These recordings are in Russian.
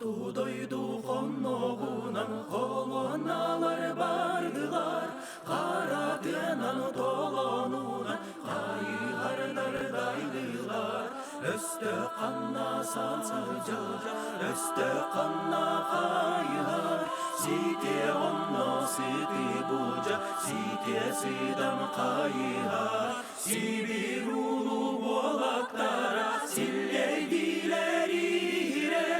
Тудойду конногунан колоналар бардылар, Каратынан толонунан кайгардардайлылар. Өстө канна сансыжа, өстө канна кайгар, Сите онно сити бужа, сите сыдам кайгар. Сибир улу болактара силлейдилер ире,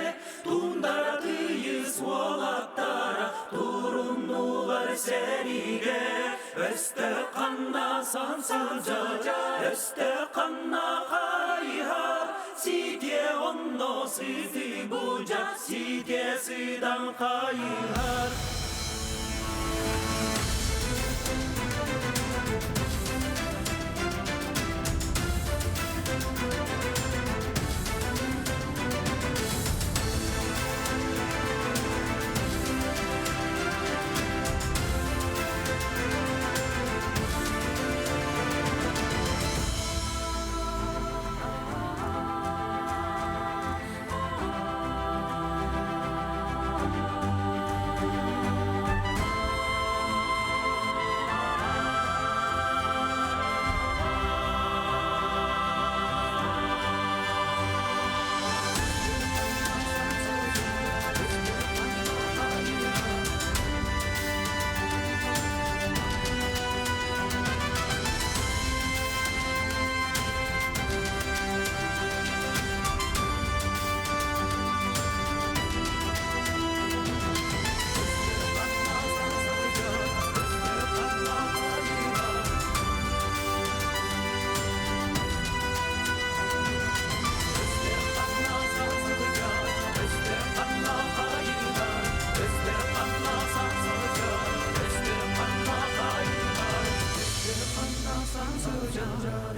Тундара тыйыс болактара туруннулар сериге. Өстө канна сансыжа, өстө канна кайгар, Сите онно сити бужа, сите сыдам кайгар.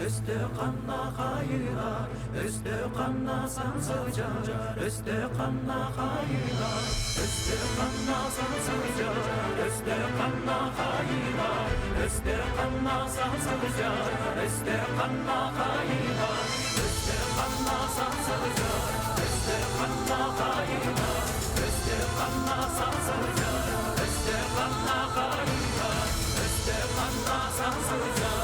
Өстө канна кайгар, өстө канна сансыжа, өстө канна кайгар, өстө канна сансыжа, өстө канна кайгар, өстө канна сансыжа, өстө канна кайгар, өстө канна сансыжа, өстө канна кайгар, өстө канна сансыжа, өстө канна кайгар, өстө канна сансыжа.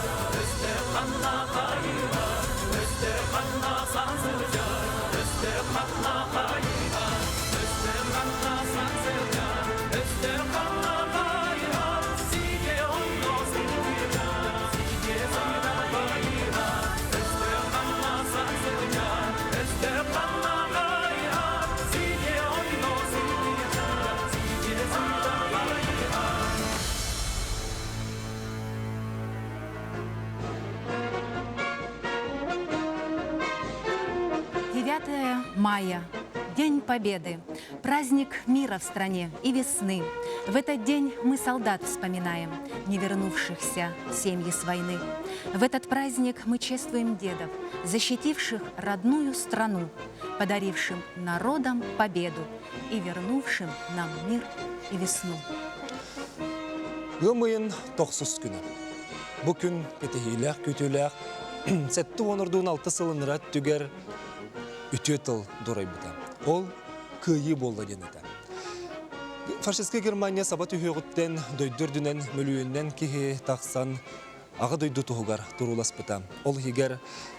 Kanna kayılar, üstü kanna sansıcar, üstü kanna kayılar, üstü kanna sansıcar, üstü kanna kayılar, Sige onno sıkıcar, sige sana kayılar, üstü kanna sansıcar, üstü kanna kayılar, Sige onno sıkıcar, sige sana kayılar. 9 мая. День Победы. Праздник мира в стране и весны. В этот день мы солдат вспоминаем, не вернувшихся семьи с войны. В этот праздник мы чествуем дедов, защитивших родную страну, подарившим народам победу и вернувшим нам мир и весну. Yılmayın 9 günü. Bu gün petihilək, kütülək, 7-16 sılınıra tüger ütüetıl duray bita. Ol kıyı bolda genete. Faşistke Germania sabat ühüğütten döydürdünen mülüğünden kihi taqsan ağı döydü tuğugar turulas bita. Ol higer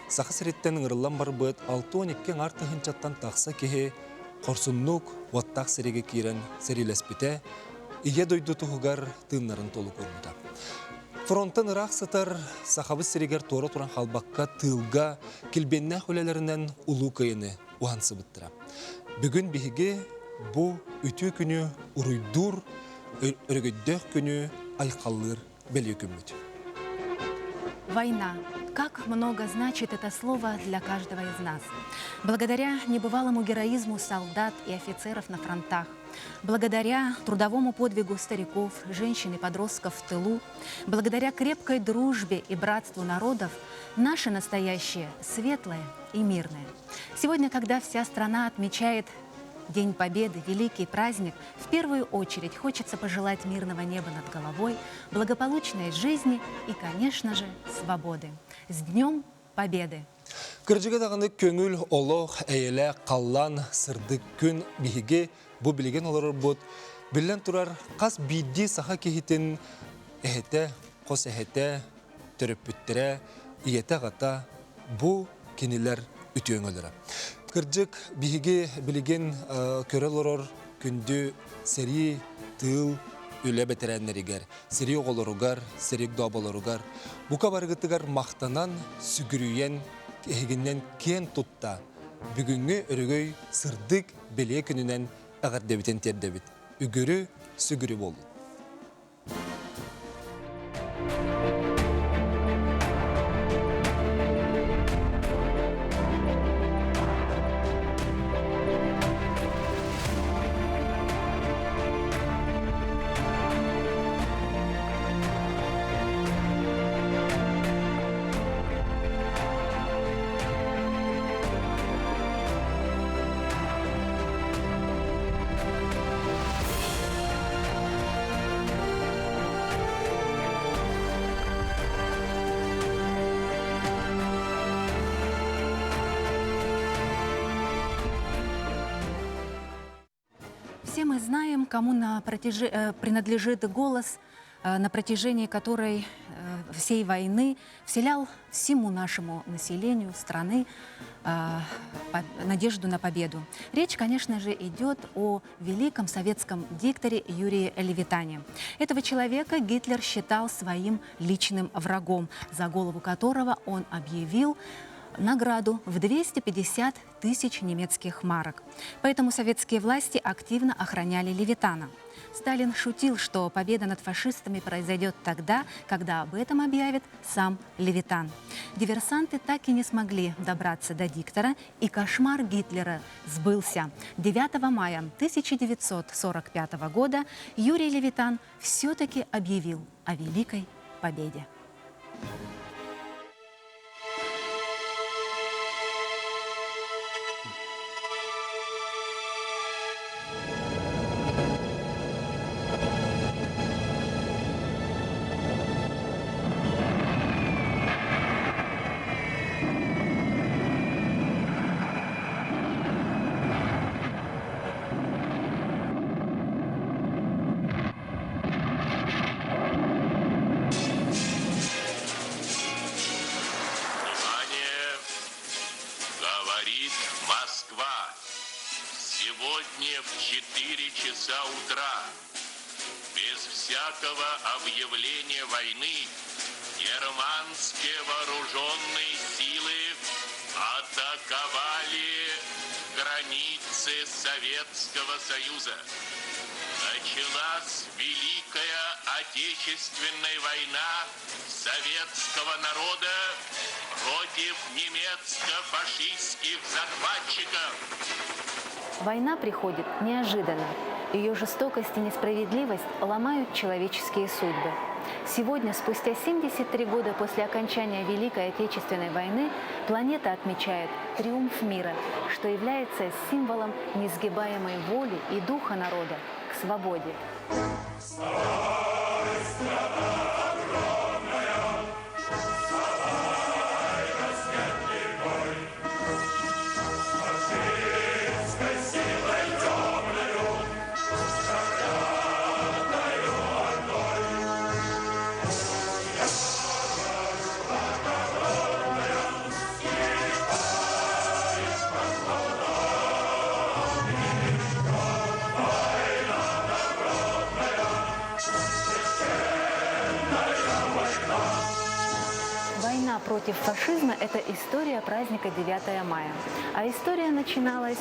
sağı seritten ırılan bar bıt 6-12 artı hınçattan taqsa kihi korsunluk vattaq serege kiren seriles bite. İge döydü tuğugar tığınların tolu kurmuda. Frontan Irak satar sahabı seriger tora turan halbakka tığılga kilbenne hölelerinden ulu kayını uhansı bıttıra. Bugün bihige bu ütü günü uruydur, örgöddök günü aykalır beliyökümüdü. Война. Как много значит это слово для каждого из нас. Благодаря небывалому героизму солдат и офицеров на фронтах, благодаря трудовому подвигу стариков, женщин и подростков в тылу, благодаря крепкой дружбе и братству народов, наше настоящее светлое и мирное. Сегодня, когда вся страна отмечает День Победы, великий праздник, в первую очередь хочется пожелать мирного неба над головой, благополучной жизни и, конечно же, свободы. С Днем Победы! Кыржыга даганы көңүл олох әйеле қаллан сырдык күн биһиги бу билеген олорор бут. Билен турар қас бидди саха кехитин эхете, қос эхете, төрөппүттөрө, иете гата бу кинилер үтөңөлөрө. Кыржык биһиги билеген көрөлорор күндү сери тыл үле бетереннеригер, сери оголоругар, серик доболоругар, бука баргытыгар мактанан сүгүрүйен эгиннен кен тутта. Бүгүнгү өрөгөй сырдык беле күнүнөн агардебитен тердебит. Үгүрү сүгүрү болду. Все мы знаем, кому принадлежит голос, на протяжении которой всей войны вселял всему нашему населению страны надежду на победу. Речь, конечно же, идет о великом советском дикторе Юрии Левитане. Этого человека Гитлер считал своим личным врагом, за голову которого он объявил награду в 250 тысяч немецких марок. Поэтому советские власти активно охраняли Левитана. Сталин шутил, что победа над фашистами произойдет тогда, когда об этом объявит сам Левитан. Диверсанты так и не смогли добраться до диктора, и кошмар Гитлера сбылся. 9 мая 1945 года Юрий Левитан все-таки объявил о великой победе. Сегодня в 4 часа утра, без всякого объявления войны, германские вооруженные силы атаковали границы Советского Союза. Началась Великая Отечественная война советского народа против немецко-фашистских захватчиков. Война приходит неожиданно. Ее жестокость и несправедливость ломают человеческие судьбы. Сегодня, спустя 73 года после окончания Великой Отечественной войны, планета отмечает триумф мира, что является символом несгибаемой воли и духа народа к свободе. Против фашизма – это история праздника 9 мая. А история начиналась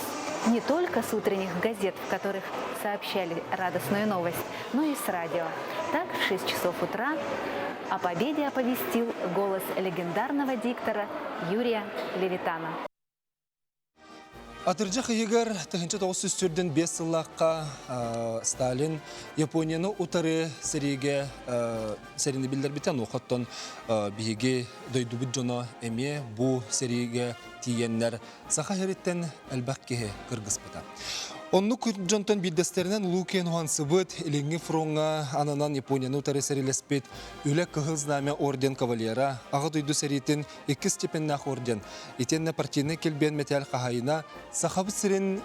не только с утренних газет, в которых сообщали радостную новость, но и с радио. Так, в 6 часов утра о победе оповестил голос легендарного диктора Юрия Левитана. Атыржа хыйыгар тыгынча 904-ден 5 сыллаққа Сталин Японияны утары сериге серини билдер битен оқыттон биге дойдубут жоно эме бу сериге тиеннер саха хереттен әлбәкке кыргыз бita. Онну жонтон биддестеринен Лукен Хуансыбыт, Илинги Фронга, ананан Японияны утары сәрелеспет, үлі кығыл знамя орден кавалера, ағы дойду сәретін 2 степеннақ орден. Итенне партийны келбен металл қағайына, сақабы сірін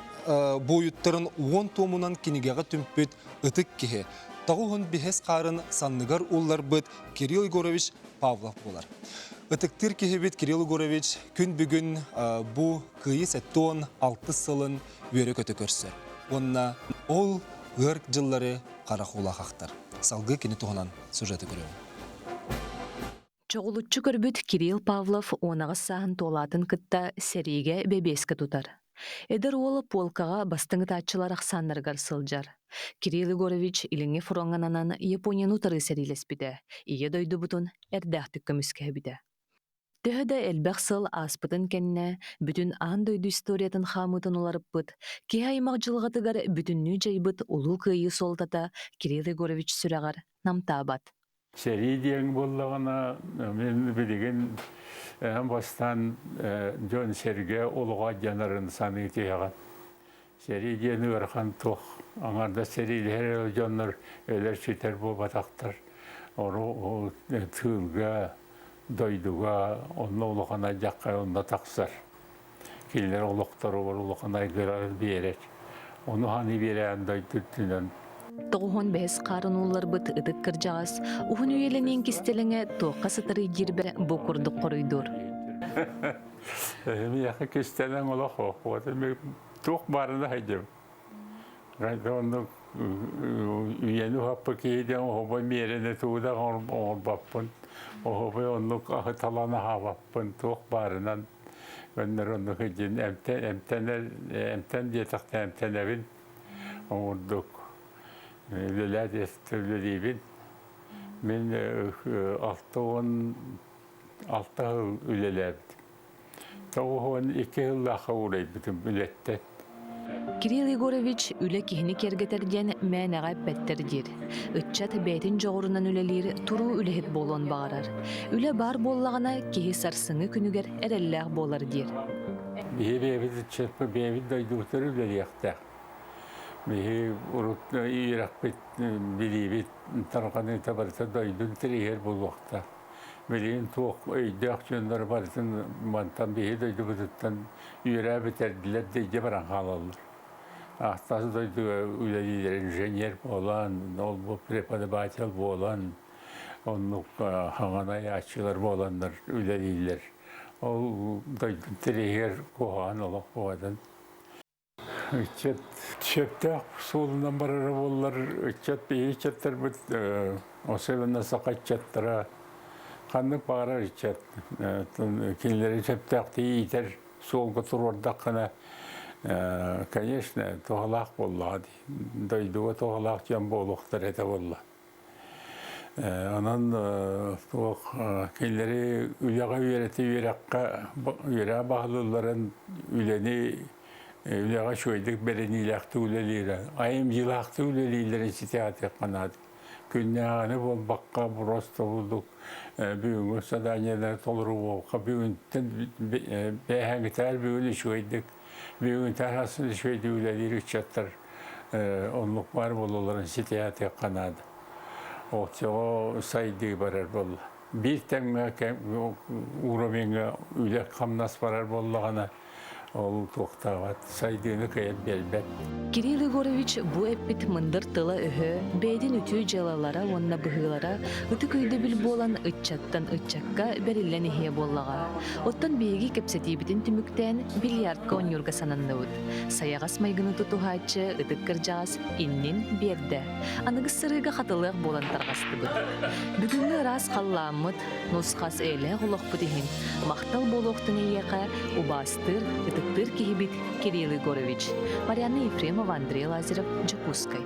бойыттырын 10 томунан кенегеға түмпет ұтық кеге. Тағуғын бехес қарын санныгар олар бұд Кирилл Егорович Павлов болар. Ұтықтыр кехебет Кирилл Егорович күн бүгін бұ күйі сәттуын 6 сылын өрі көті көрсір. Онна ол ғырк жыллары қарақула қақтар. Салғы кені тұғынан сюжеті көрем. Чоғылытчы көрбіт Кирилл Павлов онағыз сағын толатын кытта сериге бебескі тұтар. Эдер олы полкаға бастыңы татчылар ақсанырғар сылжар. Кирилл Егорович иліңе фуронғананан Японияны утары серилеспіді. Ие дойды бұтын әрдәқтік көміске біді. Төһөдө элбэх сыл аспытын кенне, бүтүн аан дойду историятын хамытын оларып быт, ки аймак жылғатыгар бүтүннүү жайбыт улуу кыйы солтата Кирилл Егорович сүрагар намтаабат. Сери диэн боллагана мен билеген бастан жон серге олуга жанарын саны тиягат. Сери диэн өрхан тох, аңарда серилер жоннор өлер читер бу батактар. Ору тылга дойдуга онно улухана жаққа онда тақсар. Келер олуқтары бар улухана гырар берер. Оны ханы берен дойдуттинен. Тоғуын бәс қарын олар бұт ұдық кіржағас, ұғын үйеленен кестеліңе тоққа сытыры гербе бұқырдық қорыйдыр. Мен яқы кестелен олақ оқ. Тоқ барында хайдым. Оны үйені хаппы кейден оғыбай мерені туыда оғыр баппын. Оғыбай онлық ағы таланы хабаппын тоқ барынан. Өнер онлық үйден әмтен детіқті әмтен әвін оғырдық. Үлеләд естілі дейбін. Мен 6 үлеләбді. Тоғын 2 ұллақы ұлай бүтін үлетті. Кирилл Егорович үле кихини кергетерден мәнәға бәттердер. Үтчат бәйтін жоғырынан үлелер туру үлехет болуын бағарар. Үле бар боллағына кихи сарсыңы күнігер әрелләғ болар дер. Бейбейбіз үтчатпы бейбейбіз дойдуғытыр үлелияқтақ. Бейбей ұрут үйрақ бет білейбет тарғаны табарса дойдun тірегер бұл уақта. Білейін тоқ өйдіғ жөнлер барсын мантан бейбей дойдуғытыттан үйрә бітәрділер дейде баран қалалыр. Ақтасы дойдуға үлелейлер инженер болан, ол бұл преподаватель болан, онлық хаңанай ачылар боландар үлелейлер. Ол дойдun тірегер қоған олық қоғадан. Үтчет шептақ солынан барары болар, үтчет бейі четтер бұд, осылына сақатчеттіра, қандық бағарар үтчет. Кенлері шептақты ейтер, солғы тұр ордаққына, конечно, тоғалақ болады. Дойдуға тоғалақ жан болуқтар әті болды. Анан кенлері үліға үйреті үйре бағылыларын үлені Үліға шойдық бәрінилақты үлелері, айым жылақты үлелерін сетеаты қанады. Күнне ағаны бол баққа бұросты болдық, бүгінгі саданиядар толыру болға, бүгінтен бәйхәңгітар бүгіні шойдық, бүгінтар асыны шойды үлелері үтчаттар, онлық бар болуларын сетеаты қанады. Оқтығы сайды барар болды. Bir tane uğramayınca öyle kamnas varar bollağına ol toxtavat saydığını kayıp belbet. Кирилл Егорович бу эппит мындыр тыла өһө, бэйдин үтүү жалалара, онна быһыылара, ыты көйдө бил болан ытчаттан ытчакка бериллен ихе боллага. Оттан бейги кепсетибитин түмүктен бильярдка онюрга сананныбыт. Саягас майгыны тутуһаачы ытык кыржагас иннин берде. Аныгыс сырыга хатылык болан таргастыбыт. Бүгүнгү рас халламыт, нускас эле голокпут ихин. Мактал болохтун эйяка убастыр, ытыктыр кихибит Кирилл Егорович. Марьяна Ефремова, Андрей Лазарев, Джакускай.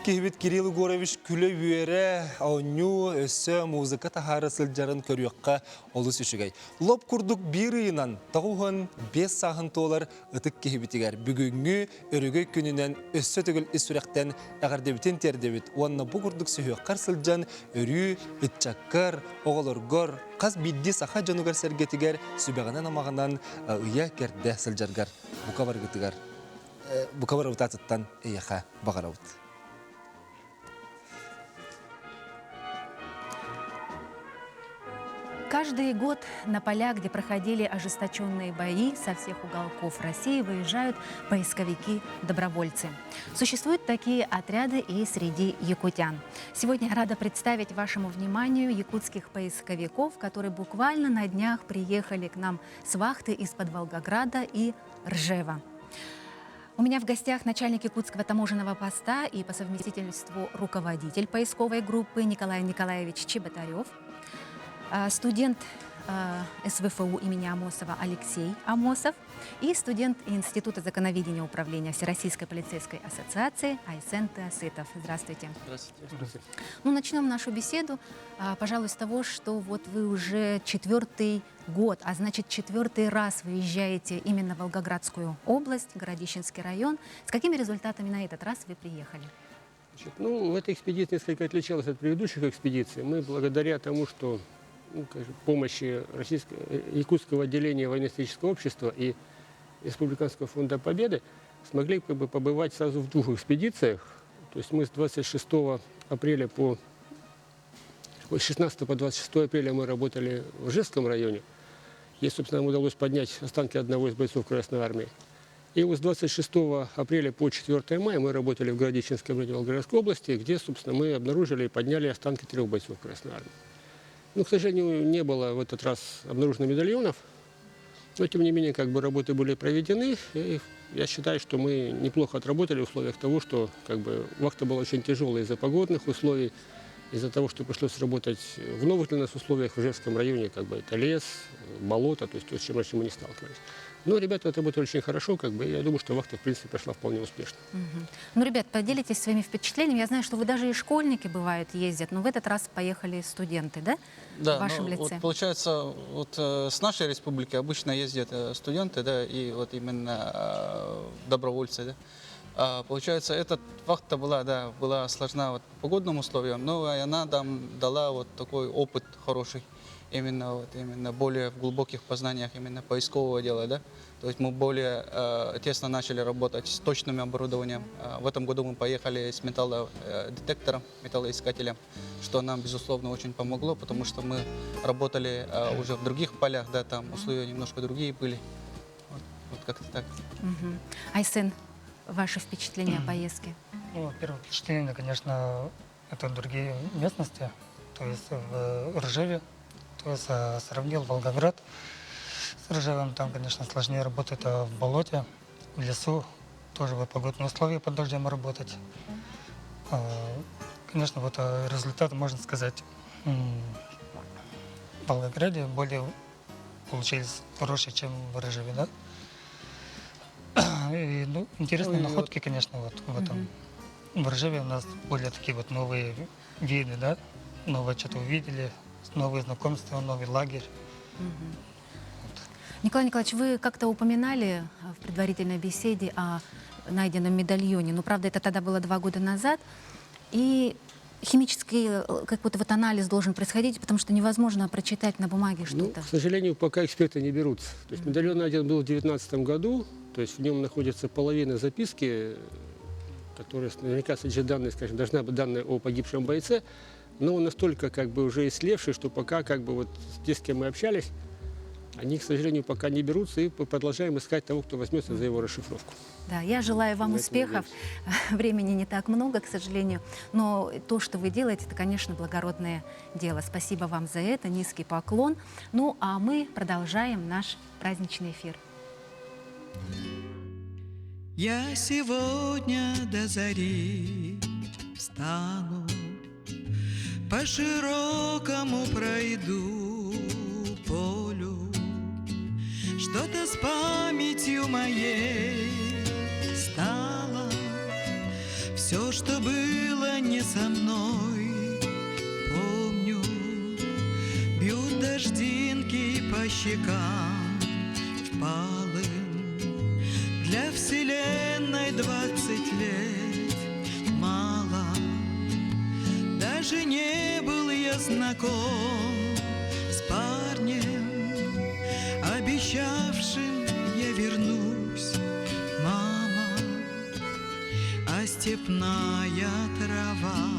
кебит Кирилл Егорович күлө үйере ауню өссө музыка тахары сылжарын көрүякка олус үшігай. Лоп курдук бир ыйынан тағуын 5 сағын толар ытык кебитигер. Бүгүнгү өрөгөй күнүнен өссө төгіл үсүректен әгардебитин тердебит. Уанна бу курдук сөйөккар сылжан өрү, ытчаккар, оголоргор, қаз бидди саха жанугар сәргетигер сүбәғанан амағынан ұя керді сылжаргар. Букавар гытыгар. Букавар аутатыттан эйаха бағараут. Каждый год на поля, где проходили ожесточенные бои со всех уголков России, выезжают поисковики-добровольцы. Существуют такие отряды и среди якутян. Сегодня я рада представить вашему вниманию якутских поисковиков, которые буквально на днях приехали к нам с вахты из-под Волгограда и Ржева. У меня в гостях начальник якутского таможенного поста и по совместительству руководитель поисковой группы Николай Николаевич Чеботарев, студент СВФУ имени Амосова Алексей Амосов и студент Института законоведения управления Всероссийской полицейской ассоциации Айсен Теоситов. Здравствуйте. Здравствуйте. Ну, начнем нашу беседу, пожалуй, с того, что вот вы уже 4-й год, а значит 4-й раз выезжаете именно в Волгоградскую область, Городищенский район. С какими результатами на этот раз вы приехали? Значит, ну, эта экспедиция несколько отличалась от предыдущих экспедиций. Мы благодаря тому, что помощи Якутского отделения военно-исторического общества и Республиканского фонда Победы смогли побывать сразу в 2 экспедициях. То есть мы с 26 апреля по 16 по 26 апреля мы работали в Ржевском районе. И, собственно, нам удалось поднять останки одного из бойцов Красной Армии. И вот с 26 апреля по 4 мая мы работали в Городищенском районе Волгоградской области, где, собственно, мы обнаружили и подняли останки 3 бойцов Красной Армии. Ну, к сожалению, не было в этот раз обнаружено медальонов, но, тем не менее, работы были проведены, и я считаю, что мы неплохо отработали в условиях того, что вахта была очень тяжелая из-за погодных условий, из-за того, что пришлось работать в новых для нас условиях в Ржевском районе, это лес, болото, то есть то, с чем раньше мы не сталкивались. Но ребята отработали очень хорошо, и я думаю, что вахта, в принципе, прошла вполне успешно. Ну, ребят, поделитесь своими впечатлениями. Я знаю, что вы даже и школьники, бывают, ездят, но в этот раз поехали студенты, да? Да, в вашем лице. Вот, получается, с нашей республики обычно ездят студенты, да, и вот именно добровольцы, да. Получается, эта вахта была сложна по погодным условиям, но она нам дала такой опыт хороший. Именно более в глубоких познаниях именно поискового дела, да. То есть мы более тесно начали работать с точным оборудованием. В этом году мы поехали с металлодетектором, металлоискателем, что нам, безусловно, очень помогло, потому что мы работали уже в других полях, да, там условия немножко другие были. Вот как-то так. Айсен, ваши впечатления о поездке? Ну, первое впечатление, конечно, это другие местности, то есть в Ржеве. То есть сравнил Волгоград с Ржевом, там, конечно, сложнее работать в болоте, в лесу, тоже в погодные условия под дождем работать. Конечно, результаты, можно сказать, в Волгограде более получились хорошие, чем в Ржеве, да? И, интересные находки, конечно, в этом. В Ржеве у нас более такие новые виды, да? Новое что-то увидели. Новые знакомства, новый лагерь. Николай Николаевич, вы как-то упоминали в предварительной беседе о найденном медальоне. Но, правда, это тогда было 2 года назад. И химический какой-то анализ должен происходить, потому что невозможно прочитать на бумаге что-то. К сожалению, пока эксперты не берутся. То есть медальон найден был в 2019 году. То есть в нем находится половина записки, которая наверняка содержит данные, скажем, должна быть данные о погибшем бойце. Но он настолько уже ислевший, что пока те, с кем мы общались, они, к сожалению, пока не берутся, и продолжаем искать того, кто возьмется за его расшифровку. Да, я желаю вам успехов. Времени не так много, к сожалению, но то, что вы делаете, это, конечно, благородное дело. Спасибо вам за это, низкий поклон. Ну, а мы продолжаем наш праздничный эфир. Я сегодня до зари встану, по широкому пройду полю, что-то с памятью моей стало, все, что было не со мной. Помню, бьют дождинки по щекам впалым. Для вселенной 20 лет мало. Даже не был я знаком с парнем, обещавшим я вернусь, мама. А степная трава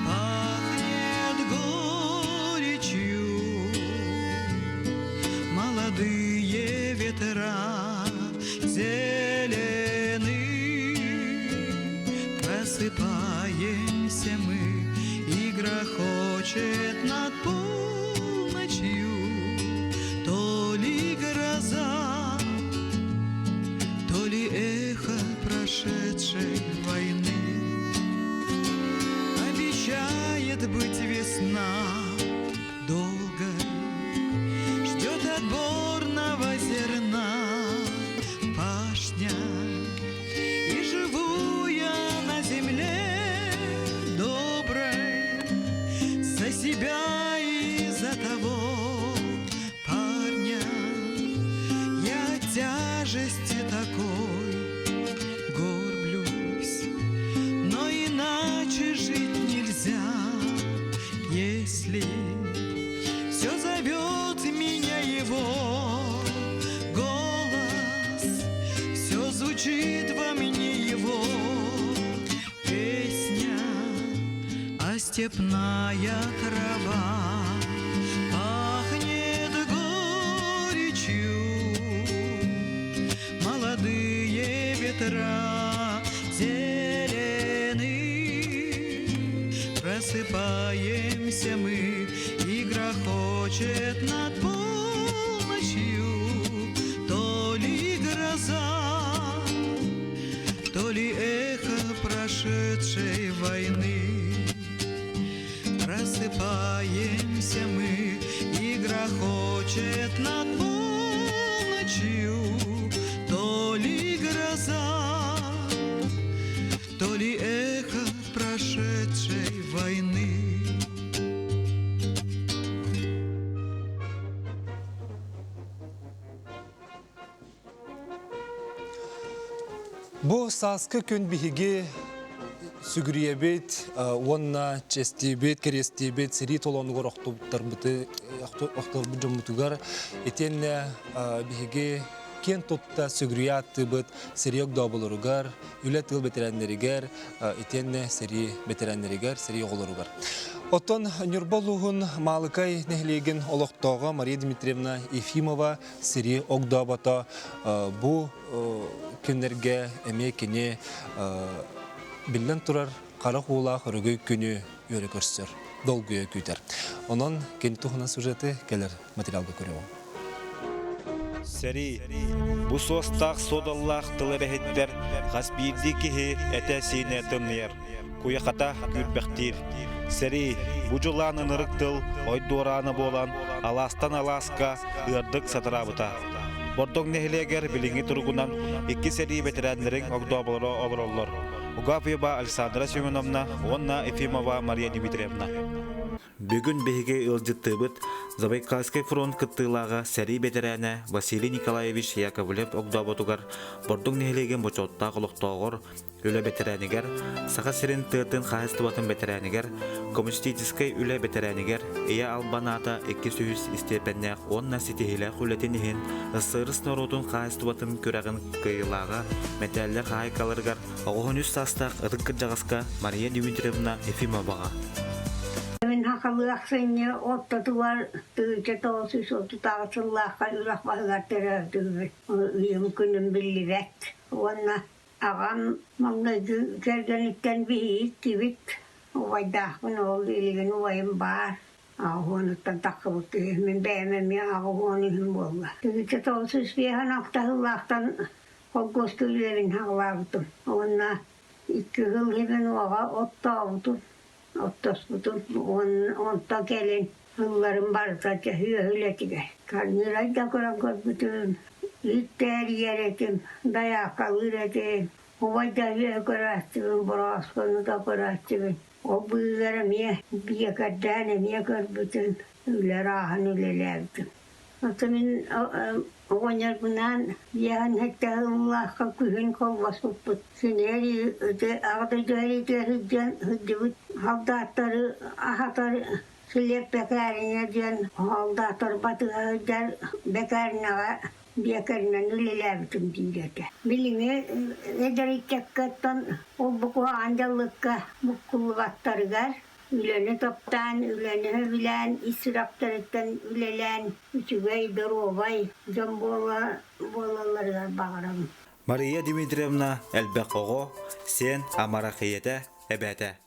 пахнет горечью, молодые ветра зелены. Просыпаемся мы, и грохочет над полночью то ли гроза, то ли эхо прошедшей войны. Обещает быть весна долгой, ждет отборного зерна пашня. И живу я на земле доброй за себя и за того парня. Я тяжести такой горблюсь, но иначе жить нельзя, если все зовет меня его голос, все звучит во мне его песня. А степная трава пахнет горечью, молодые ветра зелены. Просыпаемся мы, и грохочет над полночью то ли гроза, то ли эхо прошедшей войны. Просыпаемся мы, и грохочет над полночью то ли гроза, то ли эхо прошедшей войны. Бу саскы күн биһиги сүгүриебет, онна честибет, керестибет, сири толонугор охтубтарбыты, охтубжумутугар, этенне биһиги кен тутта сүгүриаттыбыт, сириок доболоругар, үле тыл ветераннеригер, этенне сири ветераннеригер, сири оголоругар. Оттон Нюрболугун малыкай нехлеген олохтоға Мария Дмитриевна Ефимова сири огдабата бу күнерге эме кене билден турар қара хула хорогой күні өрі көрсір, долгуя күйтер. Онон кен тухына сюжеты келер материалга көрөм. Сери, бу состақ содаллах тылы бәхеттер, қасбирді кихи әтәсіне тымнер, куяқата күрбәқтір. Сери, бу жыланы нырықтыл, ойдуараны болан, аластан аласка, ырдық сатырабыта. Бордоң нехлегер билинги тургунан, икки сери ветеранлерин огдоболоро олороллор. Угафеба Александра Семеновна, онна Ефимова Мария Дмитриевна. Бүгін беге ылжыттыбыт Забайкальский фронт кыттылага сәри ветераны Василий Николаевич Яковлев огдоботугар бордуң нехлеген бочотта колоктоогор үле ветеранигер, саха сирин тыртын хаыстыбатын ветеранигер, коммунистической үле ветеранигер, ия албаната 200 степеннях онна ситихиле хүлетинихин ысырыс норотун хаыстыбатын көрагын кыйлага металлер хайкалыргар оғын үст астақ ырыккыр жағаска Мария Дмитриевна Ефимоваға. Мен хакалыахсыне оттатуар тыыча тоосус оттутагасыллаахка үрахбаһыгар тыгы ыйым күнүм биллибет. Уонна агам маңна кергениттен биит кибит. Уайдаахпын ол илиген уайым бар. Агуонуттан таккыбыт мен бәэмеми агуонихим болла. Тыыча тоосус биэхан актахыллаахтан колгосту илерин хаглаабытым. Уонна икки хылхибен уага оттаабытым. Ottasputun on takelen hylların bartat ja hyöhylätikä. Kanniraita koran korputun. Itteeri järjetim, dajakka yretim. Ovayda görürsün, burasını da görürsün. O büyükleri bir kadar niye görbütün, öyle rahan öyleydi. Otanın oğlanlar bundan yan hatta Allah'a kuyun kovasıp seneri de ağdacari de hüdüt havdatları ahatar silip bekarına diyen havdatlar batığa der bekarına bekarına öyleydi diyete. Bilime ederek yakatan o bu andalıkka bu kulvatlargar Üleni toptan, üleni bilen, israptarıktan ülelen, üçügey, dorovay, bolalar bağıram. Мария Дмитриевна элбек ого, сен амарахиете эбете.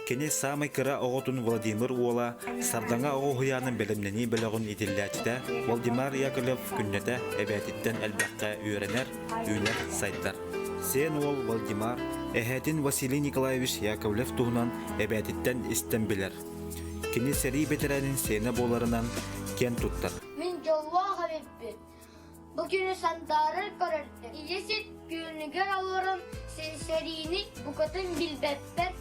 Кене самый кыра оготун Владимир Уола сардаңа ого хуянын белемнени белегун идиллятите Владимир Яковлев күннете эбетиттен элбекке үйренер, үйнер сайттар. Сен ол Владимир Эхетин Василий Николаевич Яковлев туһунан эбетиттен истен билер. Кене сери бетеренин сене боларынан кен туттар. Min Jolva Habibbi. Bugünü sandarır körerdi. İyesit günüger alırım. Serini bu kadın bilbepper.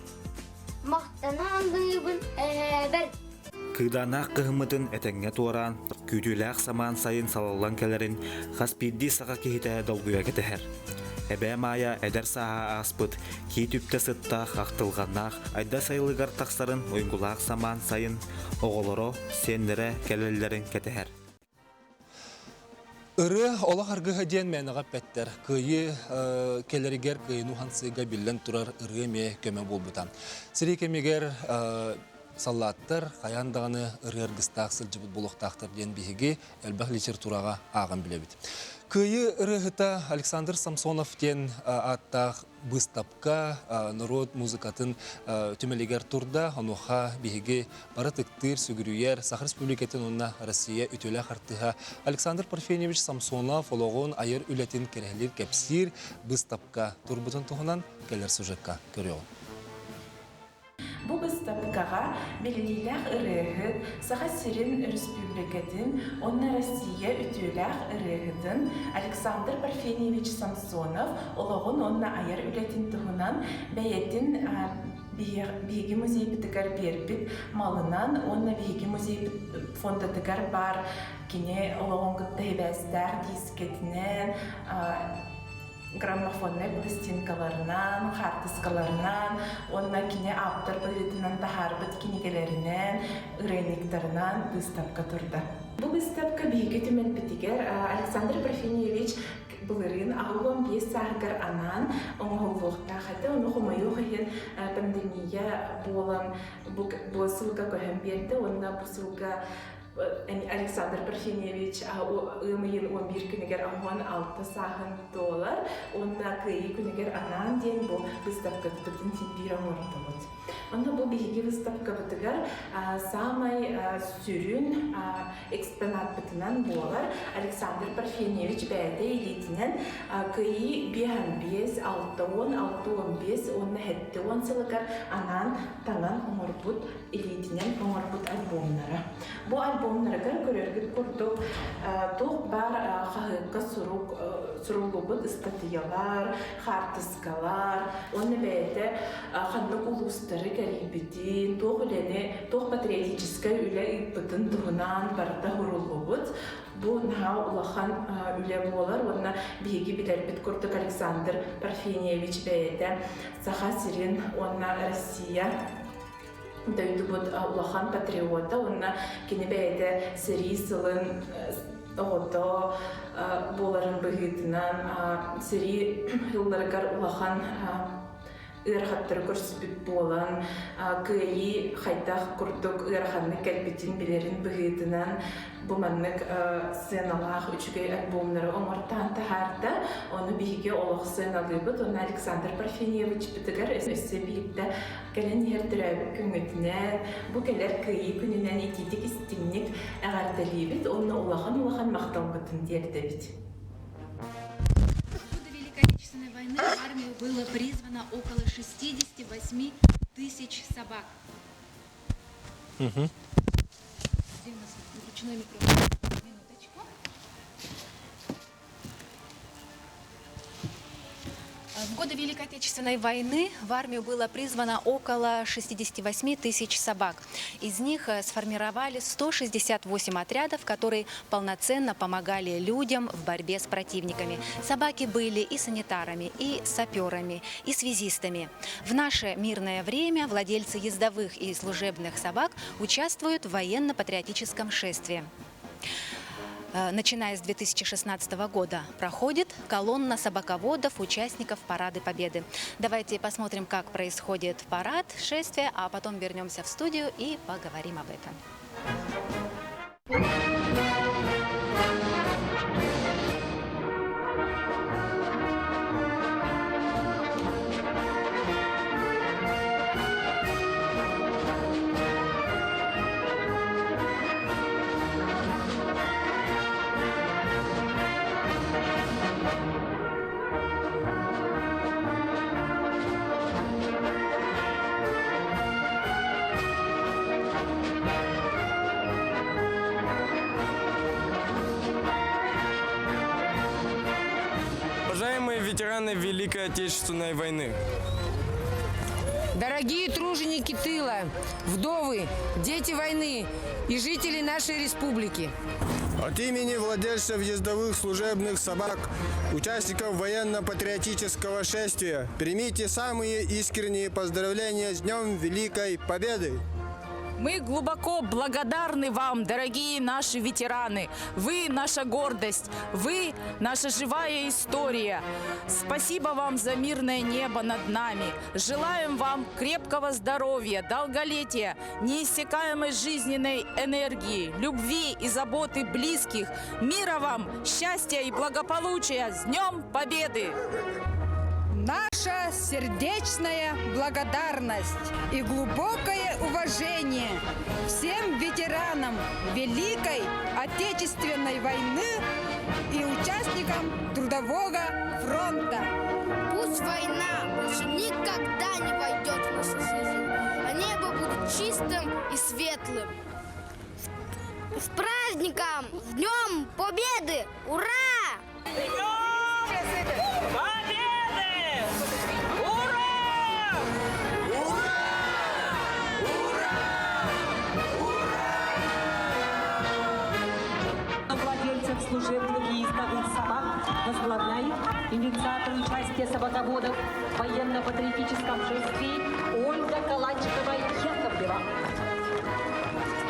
Mahtana andığımın eber. Кыдана кыһымытын этеңге туоран, күтүлээх самаан сайын салаллан келерин хаспидди сака кихитэ долгуя кетэхэр. Эбэ мая эдер саха аспыт, ки түпте сыттаах ақтылғаннаах, айда сайлыгар тақсарын ойгулаах самаан сайын оголоро сеннере келелерин кетэхэр. Ыры олақ аргыға ден мәніға пәттер. Күйі келерігер күйіну хансыға білін тұрар ыры ме көмі бол бұтан. Сірекемегер саллаттар қаяндағыны ыры аргыстақ сылжыбыт болуқтақтар ден бігіге әлбәқ литератураға ағын біле біт. Күйі ырыгыта Александр Самсонов ден аттақ быстапка народ музыкатын түмелегер турда, онуға бігіге бары тықтыр, сүгірүйер, Сахар Республикатын онна Россия үтілі қартыға Александр Парфеневич Самсонов олығын айыр үлетін керелер кәпсір быстапка турбутын тұғынан келер сюжетка көріғын. Бу быстапкаға белгилях ырыгыт, Саха Сирин Республикатын, онна Россия үтілях ырыгытын Александр Парфеневич Самсонов олығын онна айыр үлетін тұғынан бәйетін Биги музей бітігер бербіт малынан, онна биги музей фондатығар бар кене олығын күтті бәстәр дискетінен, граммофонный пластинкаларынан, хартыскаларынан, онна кине автор бөлетінен тахарбыт кинегелерінен, ырайниктарынан выставка тұрды. Бұл выставка биге түмен бітігер Александр Парфеневич бұлырын ағылым бес сағығар анан оңғылуқта қады, оны құмайу қайын пандемия болан бұл сылға көйім берді, онна бұл сылға Александр Парфеневич ымайын 11 күнігер ағуан 6 сағын доллар, онна күйі күнігер анан ден бұл выставка бұтын тепирам ордылыд. Онда бұл бейге выставка бұтығар самай сүрін экспонат бұтынан болар Александр Парфеневич бәді елетінен күйі 5-5, 6-10, онна хәтті 10 сылығар анан таңан оңырбұт елетінен оңырбұт альбомнары. Бұл альбомнарыгар көрергіт көрдік тоқ бар қағыққа сұрулубыт статиялар, хартыскалар, оны бәді қандық улустары кәрібетін, тоқ патриотическай үлі үппітін тұғынан барда хұрулубыт. Бұл наға улахан үлі болар, оны бейгі білербіт көрдік Александр Парфеневич бәді Саха Сирин, оны Россия Дәйді бұд улахан патриота, онна кені бәйді сірі сылын оғыда боларын бұғытынан, сірі ғылларығар улахан ырхаттары көрсібіт болан, күйі қайтақ күрдік ырханны кәлбетін білерін бұғытынан, бұманнық сценалақ үшігей альбомнары оңыртан тахарда, оны бейге олық сценалы бұд, оны Александр Парфеневич бітігер өсі бейіпті кәлін ердірәбі күңітінен, бұл кәлер күйі күнінен етедік істемнік әғардалі біт, оны олахан мақтал бұтын дерді біт. Войны в армию было призвано около 68 тысяч собак. Где у нас ручной микрофон? Минуточку. В годы годы Великой Отечественной войны в армию было призвано около 68 тысяч собак. Из них сформировали 168 отрядов, которые полноценно помогали людям в борьбе с противниками. Собаки были и санитарами, и саперами, и связистами. В наше мирное время владельцы ездовых и служебных собак участвуют в военно-патриотическом шествии. Начиная с 2016 года проходит колонна собаководов, участников Парады Победы. Давайте посмотрим, как происходит парад, шествие, а потом вернемся в студию и поговорим об этом. Уважаемые ветераны Великой Отечественной войны, дорогие труженики тыла, вдовы, дети войны и жители нашей республики. от имени владельцев ездовых служебных собак, участников военно-патриотического шествия, примите самые искренние поздравления с Днем Великой Победы! Мы глубоко благодарны вам, дорогие наши ветераны. Вы наша гордость, вы наша живая история. Спасибо вам за мирное небо над нами. Желаем вам крепкого здоровья, долголетия, неиссякаемой жизненной энергии, любви и заботы близких. Мира вам, счастья и благополучия. С Днем Победы! Наша сердечная благодарность и глубокое уважение всем ветеранам Великой Отечественной войны и участникам Трудового фронта. Пусть война больше никогда не войдет в нашу жизнь, а небо будет чистым и светлым. С праздником! С Днем Победы! Ура! Владельцев служебных и ездовых собак возглавляет инициатор участия собаководов в военно-патриотическом шествии Ольга Калачикова-Яковлева.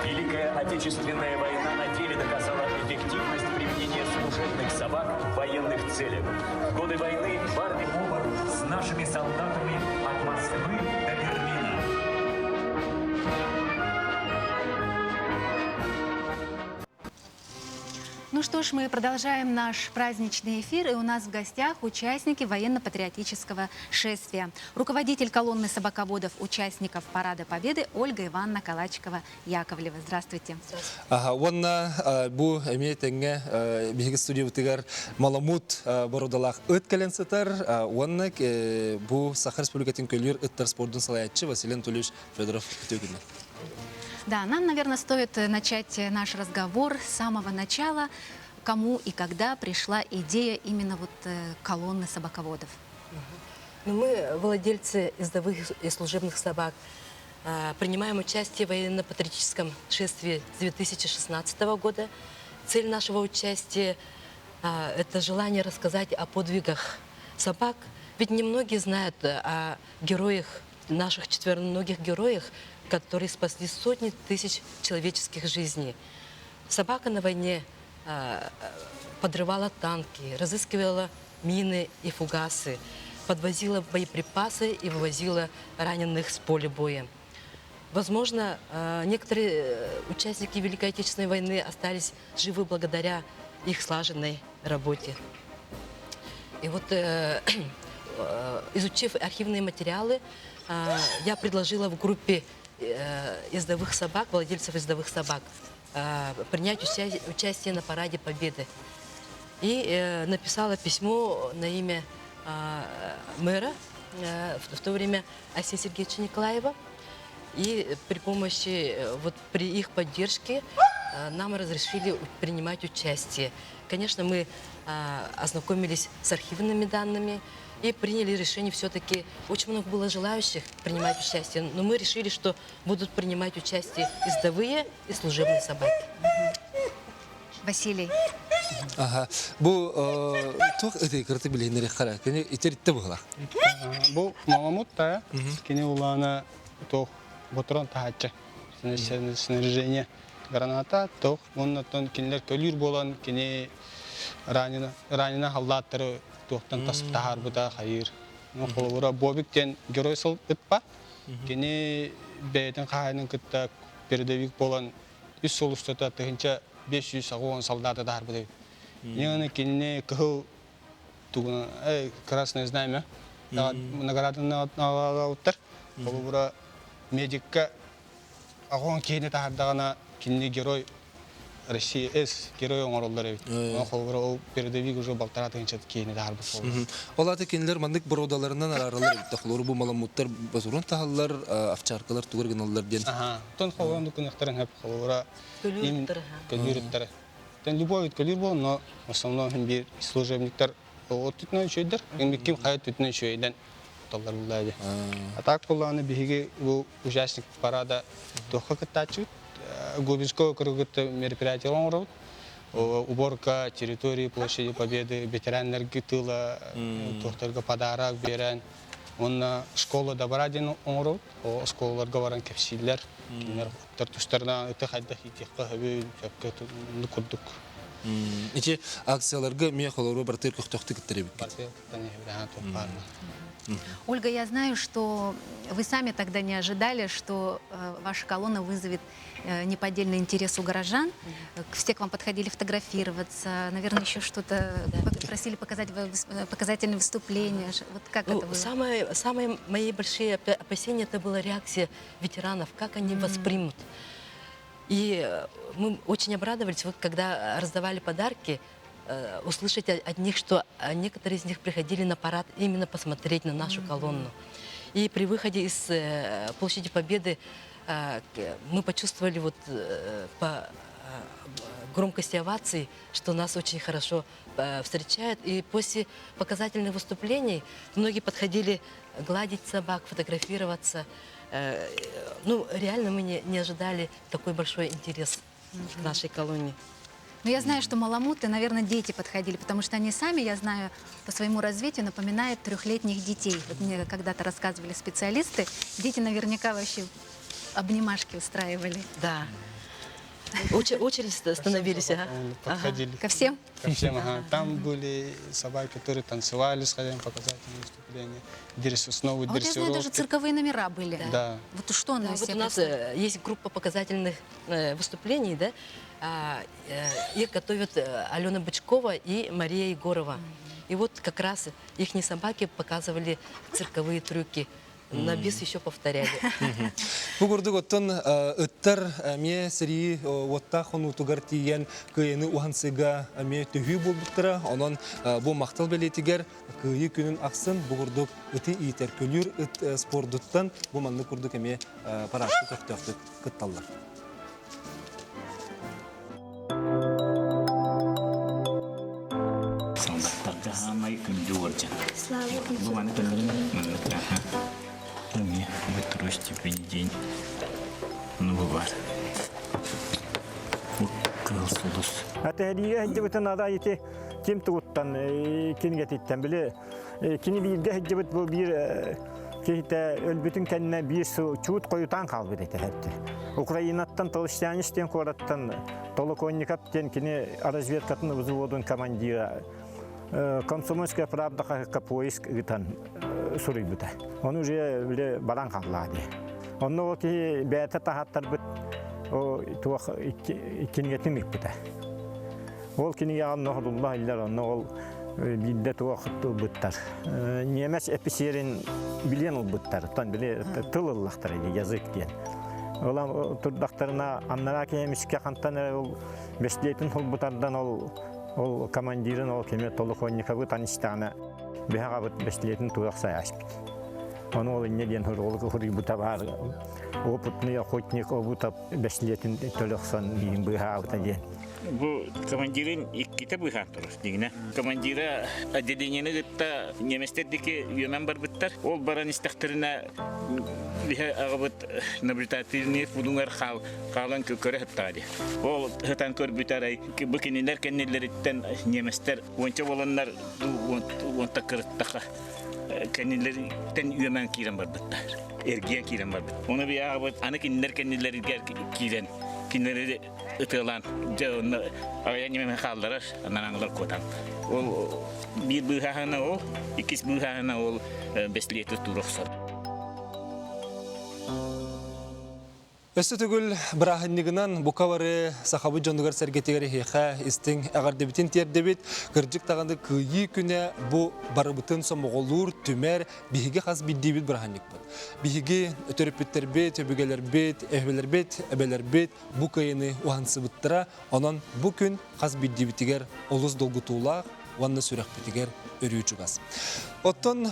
Великая Отечественная война на деле доказала эффективность применения служебных собак в военных целях. В годы войны в армии с нашими солдатами от Москвы до Берлина. Ну что ж, мы продолжаем наш праздничный эфир, и у нас в гостях участники военно-патриотического шествия. Руководитель колонны собаководов, участников Парада Победы Ольга Ивановна Калачикова-Яковлева. Здравствуйте. Онна бу эмиетеңге биги студия бутыгар маламут бородалах ыт каленсетер. Онна бу Сахар Республикатын көлүр ыттар спордун салаятчы Василий Анатольевич Федоров төгүнө. Да, нам, наверное, стоит начать наш разговор с самого начала. Кому и когда пришла идея именно вот колонны собаководов? Мы, владельцы ездовых и служебных собак, принимаем участие в военно-патриотическом шествии с 2016 года. Цель нашего участия – это желание рассказать о подвигах собак. Ведь немногие знают о героях, наших четвероногих героях, которые спасли сотни тысяч человеческих жизней. Собака на войне подрывала танки, разыскивала мины и фугасы, подвозила боеприпасы и вывозила раненых с поля боя. Возможно, некоторые участники Великой Отечественной войны остались живы благодаря их слаженной работе. И вот, изучив архивные материалы, я предложила в группе ездовых собак, владельцев ездовых собак, принять участие на Параде Победы. И написала письмо на имя мэра, в то время Асия Сергеевича Николаева. И при помощи, вот при их поддержке нам разрешили принимать участие. Конечно, мы ознакомились с архивными данными и приняли решение все-таки. Очень много было желающих принимать участие, но мы решили, что будут принимать участие ездовые и служебные собаки. Василий. Ага. Бу тох эти карты были на рехара. Кene итеритте була. Бу маламут та, кини улана тох ботрон тахача. Снаряжение граната, тох оннан кинлер көлүр болан, кини ранена халлаттары тохтан тасып тахар бута хайыр. Ну холура бобиктен герой сыл ытпа. Кини бейтен хайнын кытта передовик болан үс солустата тыгынча 500 агон солдаты тахар бута. Яны кинне кыл тугун красное знамя. Награданы алыптар. Холура медикка агон кейне тахардагана кинне герой Россия герой оңоролдары. Холура передовик уже балтаратынча кейне тахар бут. Олаты кинлер мандык бородаларынан араралар тахлор бу маламуттар базурун тахаллар, овчаркалар тугыргыналлар ден. Ага. Тон холуранды күнөхтөрүн хеп холура көлүрүттөр. Тен любой көлүр бол, но в основном бир служебниктер отутнан шөйдер. Ким хаят tutнан шөйден толлар булайды. А так буланы биге бу участник парада тохка катачут. Губинское кругото мероприятие оңорот. Уборка территории площади Победы, ветерандар тыла, тохтарга подарок берен. Он школа добрадин оңорот. Школаларга баран кепсиллер. Тартуштардан это хайда хитекка хабы чакка нукурдук. Ичи акцияларга мия холору бартыр көхтөктү киттеребик. Ольга, я знаю, что вы сами тогда не ожидали, что ваша колонна вызовет неподдельный интерес у горожан. Все к вам подходили фотографироваться, наверное, еще что-то просили показать показательные выступления. Вот как это было? Самые мои большие опасения это была реакция ветеранов, как они воспримут. И мы очень обрадовались, вот когда раздавали подарки, услышать от них, что некоторые из них приходили на парад именно посмотреть на нашу колонну. И при выходе из площади Победы мы почувствовали вот по громкости оваций, что нас очень хорошо встречают. И после показательных выступлений многие подходили гладить собак, фотографироваться. Ну, реально мы не ожидали такой большой интерес к нашей колонии. Но я знаю, что маламуты, наверное, дети подходили, потому что они сами, я знаю, по своему развитию напоминают 3-летних детей. Вот мне когда-то рассказывали специалисты, дети наверняка вообще обнимашки устраивали. Да. Очередь становились, подходили. Ко всем? Ко всем, ага. Там были собаки, которые танцевали, сходили показательные выступления, снова вот я знаю, даже цирковые номера были. Да. Вот что да, вот у нас есть группа показательных выступлений, да? Их готовят Алена Бычкова и Мария Егорова. И вот как раз их собаки показывали цирковые трюки. На бис еще повторяли. Бугурдук оттон ыттар ме сери отта хону тугар тиген кыйыны ухансыга ме төһү болбуттара. Онон бу мактал белетигер кыйы күнүн аксын бугурдук ыты итер көлүр ыт спорттан бу манны курдук эме парашты токтоктук кытталлар. Солдаттарга хамай күндү оржан. Бу маны көлөрүн мне второй степень день. Ну, бывает. Это я где-то надо идти, кем тут там, кингетиттен биле, кини бирге где-то был бир, какие-то өлбүтүн кенне бир чуут коютан калбы дейт хепти. Украинаттан толштянистен кораттан толоконникаптен кини разведкатын взводун командира. Комсомольская правда как поиск гитан сурыйбыта. Он уже биле баран каллады. Онно ки бета тахаттар бит о туах кингетимик бита. Ол кини яган нохдулла иллер онно ол бидде туах биттар. Немес эписерин билен ол биттар. Тан биле тылыллахтар язык ден. Олам турдактарына аннара кемиске кантан ол бешлейтин хулбутардан ол командирин ол кеме толоконниковы таништана бехагабыт бешлейтин туаксай ашпит. Onu olunca diyen hırgı bu tabar. Опытный охотник, обутап беслетин төлөксөн биин быхаабыта диен. Bu командирин икките быхаап турус дигине. Командира отделениени гытта неместердики юмен бар биттер. Ол баран истахтырына биhe агыбыт наблюдательный фудуңар халан көкөрө хаттади. Ол хатан көрбүтарай бу кинилер кеннелерден неместер онча болоннар онта кырыттака кеннелерден юмен кирен бар биттер. Ergiyen kiren var. Onu bir ağabey ana kinler kiren. Kinleri ıtılan. Onu ayağın yemeğe kaldırır. Ananlar kotan. O bir bıhahana o, ikisi bıhahana o besliyeti turuksan. Өсі түгіл бірахыннығынан бұқавары сақабы жондығар сәргетегері хейқа істің әғардебітін тердебет кірджік тағанды күйі күні бұ барыбытын сомоғолур түмер бігіге қаз биддебет бірахыннық бұд. Бігіге өтөріппеттер бет, өбігелер бет, әбелер бет бұ кайыны уансы бұттыра, онан бұ күн қаз биддебетігер олыз долгутулақ, ванна сүрек бетігер өрүйчі қаз. Оттон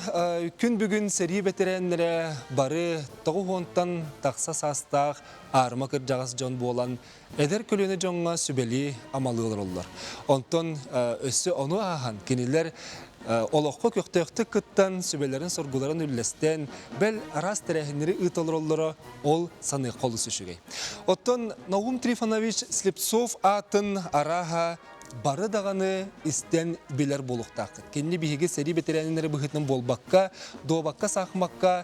күн бүгін сәрі бетеренлері бары тоғы онтан тақса састақ арма кыржағыз жон болан әдер көліні жонға сүбелі амалығылар олар. Онтон өсі оны ағын кенелер олыққа көқтеқті күттан сүбелерін соргуларын үллестен бәл арас тәрәхінері ұталыр олары ол саны қолы сүшігей. Оттон Наум Трифонович Слепцов атын араға бары дағаны істен білер болуқтақы. Кенне бігеге сәрі бетерәнінері бұғытның болбаққа, доғбаққа сақмаққа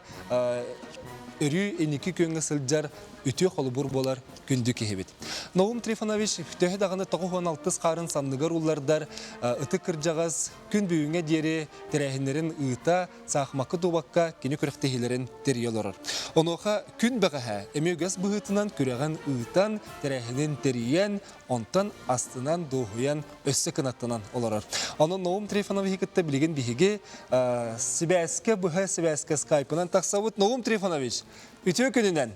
өрі енекі көнгі сылджар үтіе қолы бұр болар күнді кехебет. Наум Трифонович төхі дағаны 96 қарын сандығар ұллардар ұты кіржағыз күн бүйіңе дері тәрәхінерін ұйта сақмақы доғбаққа кені көріқтехелерін терiyel орыр. Онуға күн бағаға әмеугіз бұғытынан көреген ұйтан тәрәхінен терiyен онтан астынан доғуян өссі кынаттынан оларыр. Оның Наум Трифонович кітті білген бігеге Сибәске бұға Сибәске скайпынан тақсауыт. Наум Трифонович, үтіе күнінен?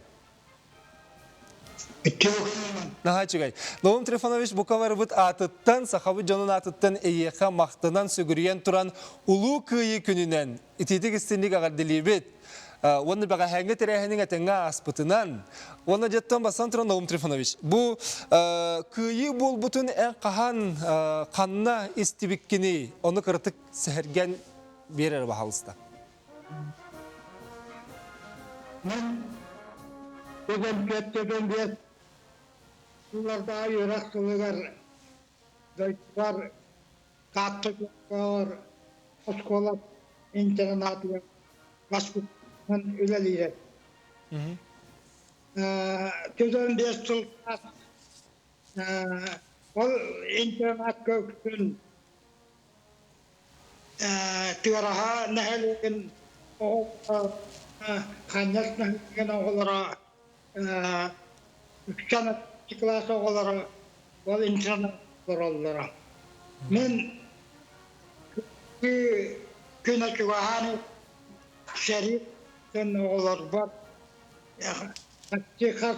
Наға чүгай. Наум Трифонович бұқавар бұд атыттан, сақабы жонын атыттан әйеқа мақтынан сүгірген тұран ұлу күйі күнінен итетік істенлік ағарделі бет. Оны баға хәңгі тәрәхінің әтіңға аспытынан, оны жеттен басан тұран Наум Трифонович. Бұл күйі бол бұтын ән қахан қанына істебіккені, оны қыртық сәхерген берер бағалыста. Мен özel köttegen bir bunlarda ayırak sılıgar var katlıklar oskola internatlar başkutan üleliler. Tüzün bir sılgar ol internat köktün türaha nehelin o kanyak nehelin oğullara Üçkanat klası oğulları ol internet oğulları. Men güne çıvahani şerif sen oğullar var. Hakikaten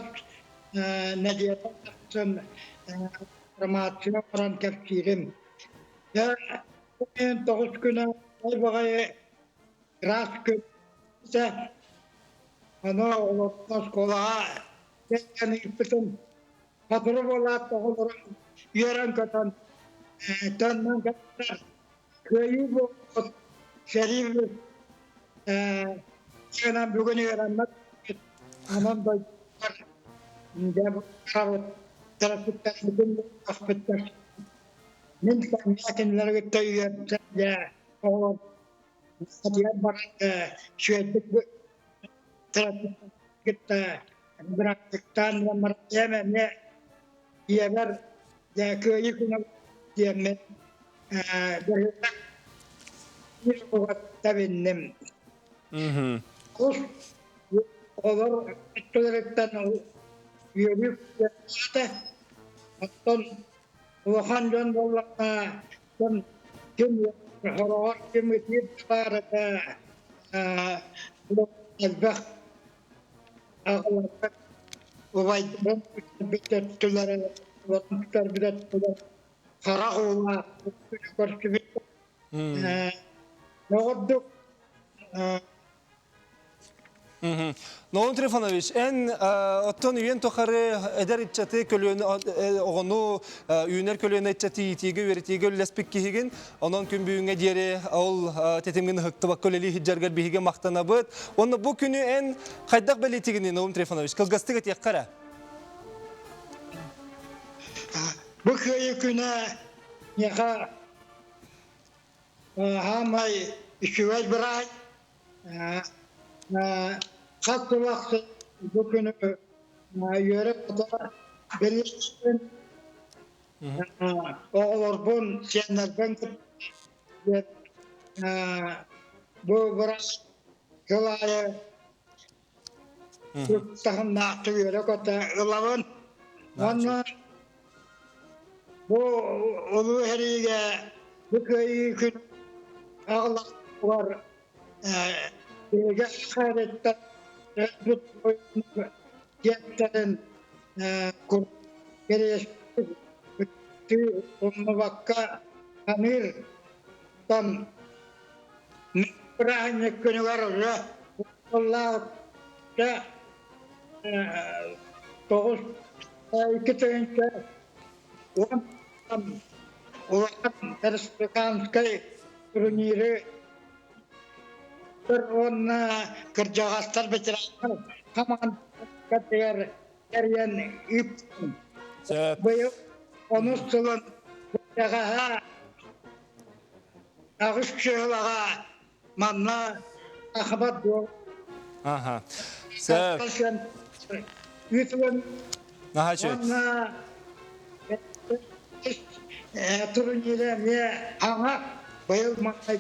ne diyorsun? Formasyon oran tefsirim. Ya ben 9 güne ay bakayı rast kötüse ana oğullar skolaha yani bütün patron olarak oğulların yören katan tanınan kadar köyü bu şerif yani bugün öğrenmek anam da ne bu taraftan bugün aspetler Nilkan yakinler götürüyor ya o diğer baran şöyle taraftan gitti bıraktıktan ve martiyeme ne diğer ya köyü kuna diye bir vakit benim olur tuvaletten yürüyüp de hatta Ulan can dollana can kim harar kim etip var bu azbah ağlar vay ben bittiler vakitler bilet harak ola korkuyor ne oldu Наум Трифонович, оттон үйен тохары эдер итчаты көлөөнү оғыну үйінер көлөөнү итчаты итиги веритиги өллеспик кихигин, онон күн бүйінге дері ол тетимгин хыктыбак көлели хиджаргар бихиге мақтана бұд. Оны бұл күні ән қайдақ бәлетігіні, Наум Трифонович, кылгастыға тек қара? Бұл күні неға хамай үшівәй бірай қатты вақты бұл күні үйеріп ұтыға белестен оғылырбын сенербен күт бұл біраз жылайы күттіғын нақты үйеріп өті ұлавын. Оны бұл ұлы әриге бұл көйі күн ағылақ бар Ege xayrette bu yetlerin gelişti onu vakka hamir tam Kur'an günü var ya Allah da doğuz iki tane o Respublikanskay turniri Onu kerjastar bicara kaman kater karian ip. Bayu onu sulan jaga ağış şehlaga manna ahbat do. Aha. Sep. Yutun. Aha şu. Ona turnire ne ama bayu manna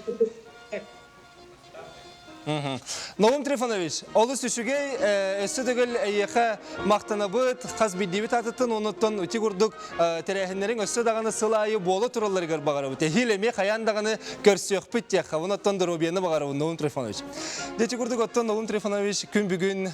Наум Трифонович, олы сүшігей өсі түгіл әйеқі мақтана бұд, қаз биддебі татытын, оныттын өте күрдік тәрәхінлерін өсі дағаны сылайы болы тұралары көр бағары бұд. Хилеме қаян дағаны көрсіөк бұд тек, оныттын дұрубияны бағары бұд, Наум Трифонович. Деті күрдік оттын Наум Трифонович күн бүгін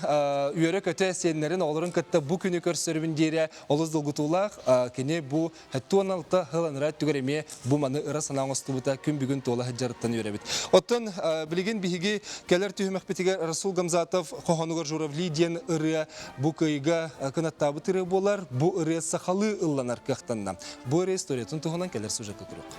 үйері көте сенлерін олырын күтті бұл күні көрсірібін дейірі олыз дылғытулақ, кене бұл әттуан алты ғыланырат түгіреме бұл маны ұры санаң осты бұта күн бүгін тола хыджарыттан үйері бұд. Оттын білген бігі Келер түйімек бітіге Расул Гамзатов қоғануғар журавли ден ұры бұ көйіға қынаттабы түрі болар, бұ ұры сақалы ұлланар қақтанна. Бұ ұры историятын тұғынан келер сюжетті күрік.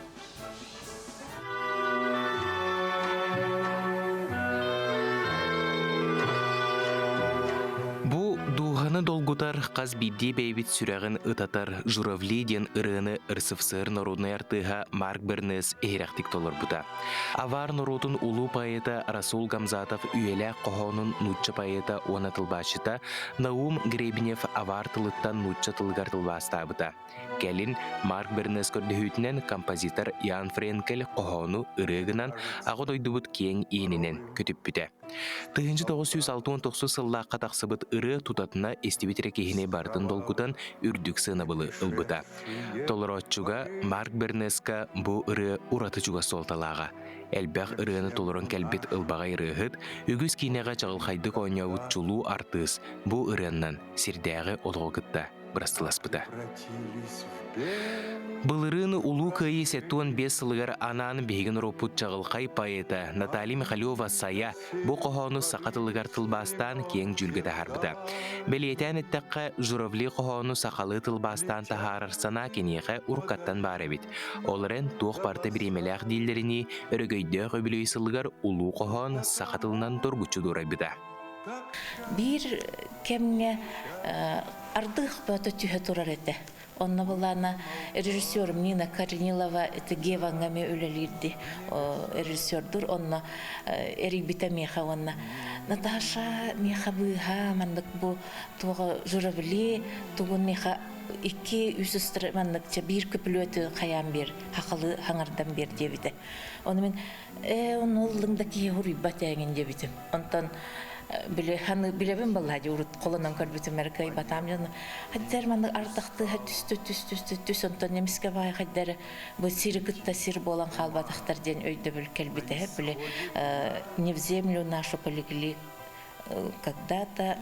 Долганы долгутар қаз бидде бейбит сүрәғін ұтатар журавли ден ұрыны ұрсыфсыр народный артыға Марк Бернес әрәқтік толыр бұта. Авар народын улу пайыта Расул Гамзатов үйелі қоғанын нұтчы пайыта онатылбашыта Наум Гребенев авар тылыттан нұтчы тылғар тылбаста бұта. Кәлін Марк Бернес көрдіхүтінен композитор Ян Френкель қоғаны ұрығынан ағын ойдыбыт кең енінен көтіп бүті. 1969 сылла қатақсыбыт ұры тұтатына естебетері кейіне бардың долгутан үрдік сынабылы ұлбыта. Толыротчуға Марк Бернесқа бұ ұры ұратычуға солталаға. Әлбәқ ұрыны толырын кәлбет ұлбаға ұрығыд, үгіз кейнеға чағылқайды қойняуыт чулу артыз бұ ұрыннан сердәғі олғықытта бұрастыласпыда. Былырын улу кайы сеттуан 5 сылығар анан бейгін ропут чағылқай пайыта Наталья Михайлова сая бұ қоғаны сақатылығар тылбастан кең жүлгіді харбыда. Белетен әттіққа журавли қоғаны сақалы тылбастан тахарарсана кенеғі ұрқаттан бары бит. Олырын тоқ парты біремеләқ дейлеріні өрігейді көбілей сылығар улу қоғаны сақатылынан тұргучу дұрабыда. Bir kemge ардық бөті түйе тұрар әді. Онна болана режиссерым Нина Корнилова Гевангаме өлелерді режиссердур. Онна Эрик Битамеха онна. Наташа меха бұға мандық бұ туға журавли туғын меха iki üstüstür manlıkça bir köpülü ötü kayan bir hakalı hangardan bir debidi. Onu ben onun oğlundaki hurribat yağın debidim. Ondan bile ben vallahi urut kolundan körbütüm merkay batamcını. Hadi dermanlık artaktı tüs ondan nemiske vay hadi bu sirgıtta sir bolan halbataktar den öyde bir kelbite hep bile не в землю нашу полегли когда-то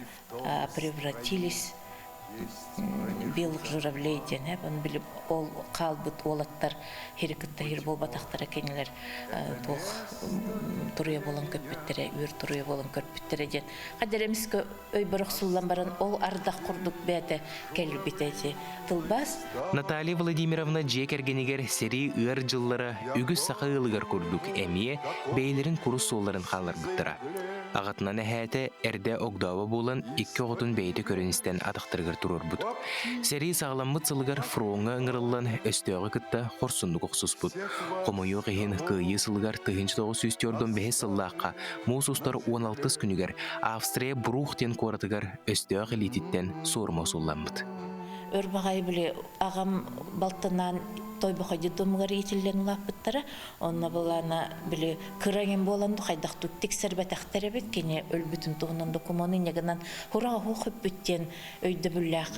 превратились белых журавлей ден, он билип ол қалбыт олаттар херекеттер болбатақтар экенилер тох турыя болон көппүттере үр турыя болон көрпүттере ден кадеремиске өй бирок суллан баран ол ардак курдук бете келип битети тылбас. Наталья Владимировна жекергенигер сери ыр жыллары үгүс сакыылыгар курдук эмие бейлерин курус солларын халар буттара. Агатынан эхете эрде огдава болан 2 огутун бейти көрүнүстен атактыргар турur бут. Сери сагламмыт сылыгар фронга ыңырыллан өстөөгө кытта хорсундук оксус бут. Комою кыйын кыйы сылыгар 1904 бехе сыллаакка муусустар 16 күнүгер Австрия Брухтен коратыгар өстөөгө лититтен суурма сулламбыт. Өрбагай биле агам балтынан тойбахайды домгар итиллен лапыттары, онна булана биле кыраген боланды хайдактык тексербетактер бит кене өлбүтүн тугунан докуманы негенен хурага хокуп бүттен өйдө бүллак.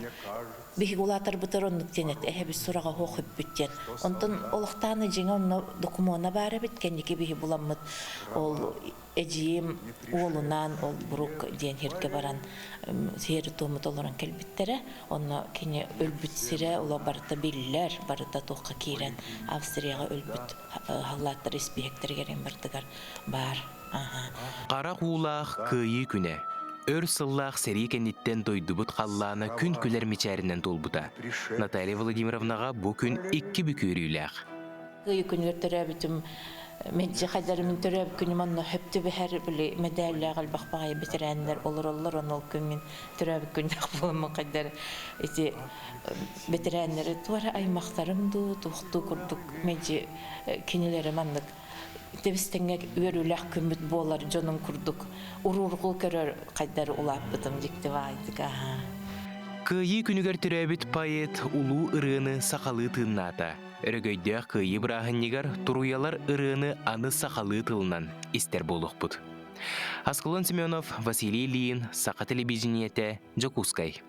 Бигулатар бутаронлук тенет бис сурага хокуп бүттен. Онтон олуктаны жеңе онна докумана бары бит кенеки биги буламмыт. Ол эжиим олунан ол бурук ден херге баран сери томут олоран келбиттере, онна кене өлбүтсире ула барта биллер барта токка кирен Австрияга өлбүт халаттар испектер керен бардыгар бар. Кара куулаах кыйы күнэ. Өр сыллаах сери кенниттен дойдубут қаллаана күн күлер мичәрінен толбута. Наталья Владимировнаға бу күн 2 бүкөрүйләк. Кыйы күнер төрәбитим Меджи хайдарымын төрәб күнім анна хөпті бәхәр білі медәлі ғалбақпағай бетерәнлер олар онол күнмен төрәб күннәк болымын қайдар. Бетерәнлері туары аймақтарымды тұқты күрдік меджи кенелерім аннық. Тебістіңе өріләк күміт болар жонын күрдік. Урурғыл көрер қайдар улап бұдым декті вайдық. Кыйы күнігер төрәбіт пайет улу ырыны сақалы тынната. Өрөгөйдө кыйы брахыннигар туруялар ырыны аны сақалы тылынан истер болуq бұд. Аскалон Семенов, Василий Ильин, Сақа телевидениете, Жокускай.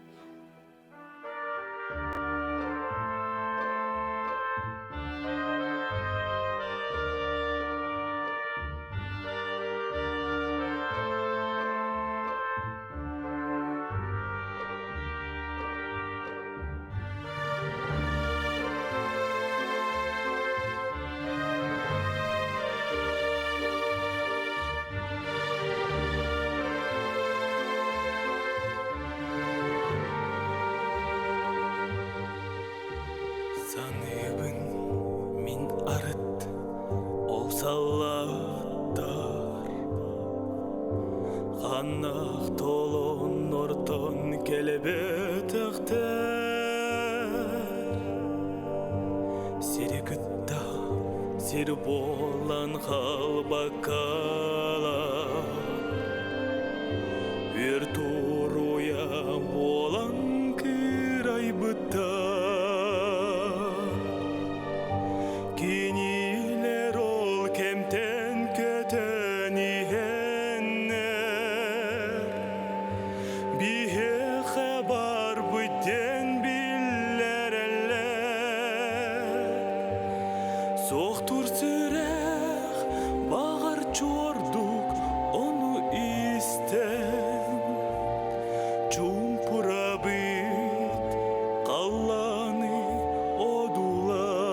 Аннақ толон ортон келебетіқтер Сері күтта, сері болан қалбаққала Өр тұруя болан кірай бұтта Кенилер ол кемтен көтен иеннер Бихе хабар бүттен биллер әллер Соқтур сүрәқ бағар чордук оны истен Чумпура бит қалланы одулан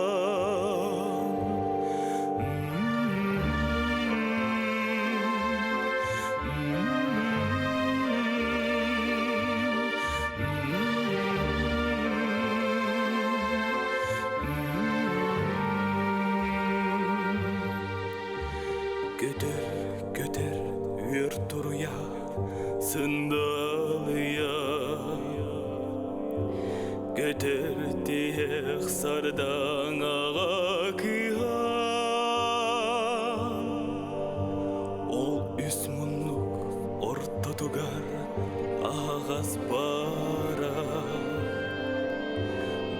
Көтер, өр тұруя, сындалыя Көтер тек сардан аға кыған Ол үс мұнлық орта тұгар ағас бара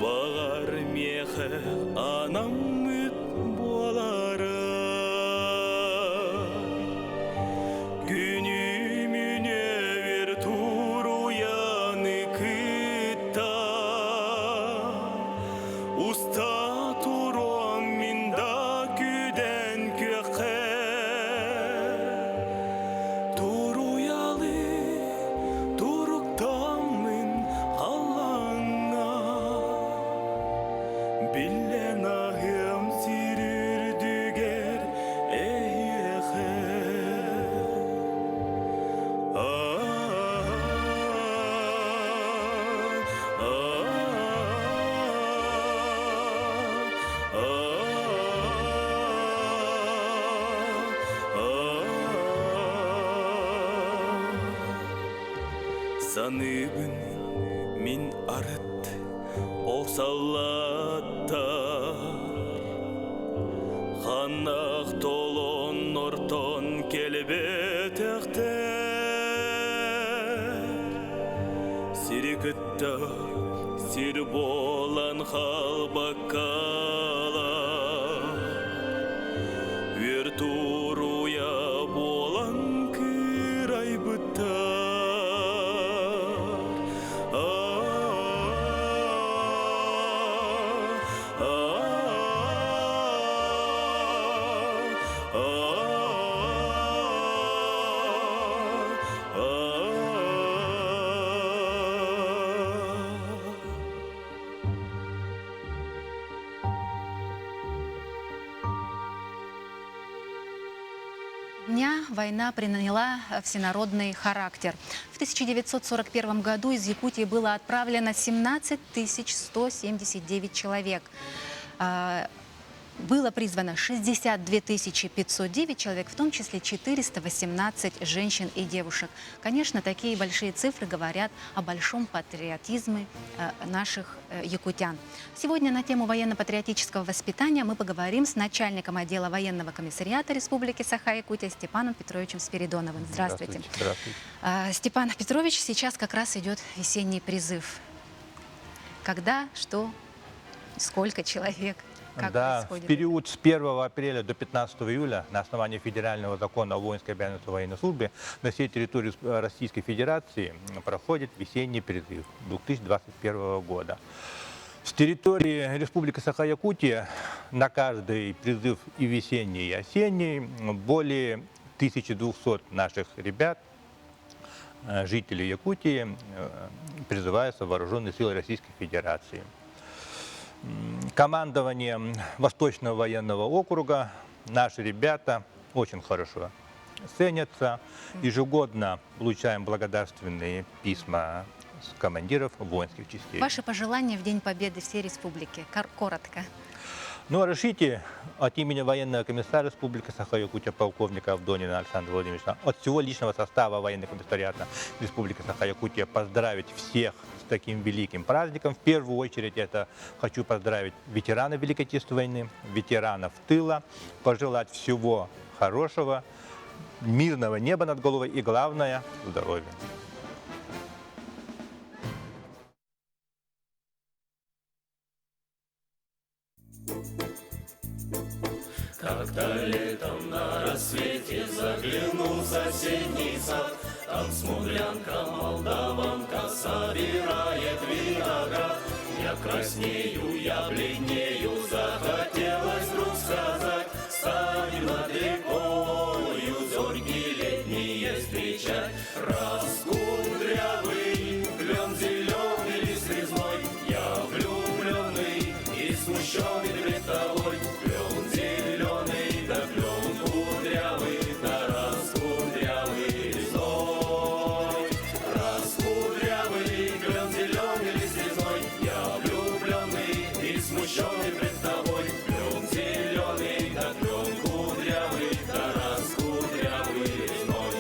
Бағар меха анам үт болары Уста саныбын мин арыт ол саллатта ханнах толон ортон келбетекте сирикытта сир болан халбаккала вертуруя болан кырайбытта Дня война приняла всенародный характер. В 1941 году из Якутии было отправлено 17 179 человек. Было призвано 62 509 человек, в том числе 418 женщин и девушек. Конечно, такие большие цифры говорят о большом патриотизме наших якутян. Сегодня на тему военно-патриотического воспитания мы поговорим с начальником отдела военного комиссариата Республики Саха-Якутия Степаном Петровичем Спиридоновым. Здравствуйте. Здравствуйте. Степан Петрович, сейчас как раз идет весенний призыв. Когда, что, сколько человек? Как в период с 1 апреля до 15 июля на основании федерального закона о воинской обязанности военной службе на всей территории Российской Федерации проходит весенний призыв 2021 года. С территории Республики Саха-Якутия на каждый призыв и весенний, и осенний более 1200 наших ребят, жителей Якутии, призываются в вооруженные силы Российской Федерации. Командованием Восточного военного округа наши ребята очень хорошо ценятся. Ежегодно получаем благодарственные письма с командиров воинских частей. Ваши пожелания в День Победы всей республики? Коротко. Ну, разрешите от имени военного комиссара Республики Саха-Якутия полковника Авдонина Александра Владимировича, от всего личного состава военного комиссариата Республики Саха-Якутия поздравить всех с таким великим праздником. В первую очередь это хочу поздравить ветеранов Великой Отечественной войны, ветеранов тыла, пожелать всего хорошего, мирного неба над головой и, главное, здоровья. Как-то летом на рассвете заглянул в соседний сад, там смуглянка, молдаванка собирает виноград. Я краснею, я бледнею, захотелось вдруг сказать: стань над рекою, зорьки летние встречать. Раскудрявый, клен зеленый, лист резной, я влюбленный и смущенный пред тобой. Клен зеленый, да клен кудрявый, да раскудрявый резной. Раскудрявый, клен зеленый, лист резной, я влюбленный и смущенный пред тобой. Клен зеленый, да клен кудрявый, да раскудрявый резной.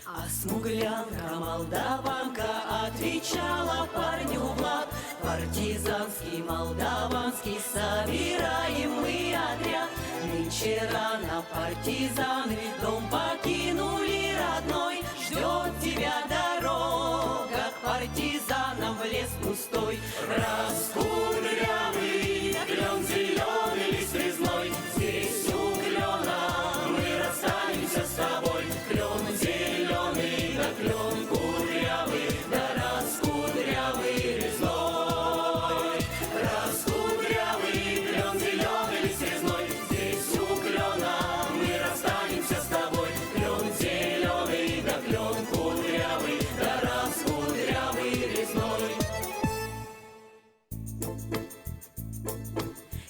А смуглянка, молдаванка отвечала парню Влад: партизанский, молдаванский, собираем мы отряд. Нынче рано партизаны дом покинули родной. Ждет тебя дорога к партизанам в лес пустой. Раскудрявый, клен зеленый, лист резной, здесь у клена мы расстанемся с тобой. Клен зеленый, да клен кудрявый, да раскудрявый резной. Раскудрявый, клен зеленый, лист резной, здесь у клена мы расстанемся с тобой. Клен зеленый, да клен кудрявый, да раскудрявый резной.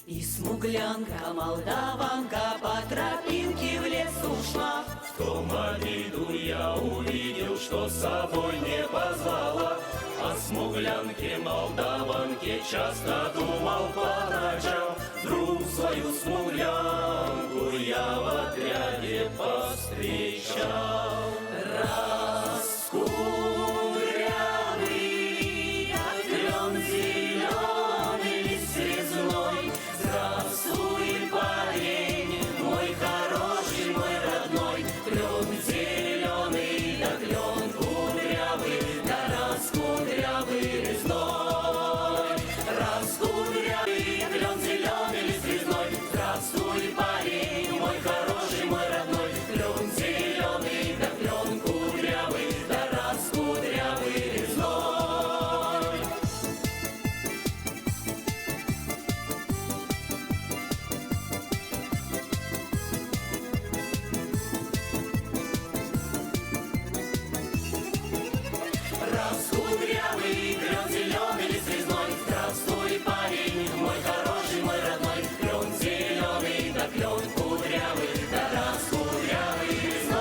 И смуглянка, молдаванка по тропинке в лес ушла. В том обиду я увидел, что с собой не позвала. О смуглянке, молдаванке часто думал по ночам. Вдруг свою смуглянку я в отряде повстречал. Раскудрявый, как клен зеленый, лист резной. Здравствуй, парень, мой хороший, мой родной. Клен зеленый, да клен кудрявый, да раскудрявый резной. Раскудрявый, клен зеленый, лист резной. Здравствуй, парень, мой хороший, мой родной. Клен зеленый, да клен кудрявый, да раскудрявый резной. Раскудрявый, клен зеленый, лист резной. Здравствуй, парень, мой хороший, мой родной. Клен зеленый, да клен кудрявый, да раскудрявый резной.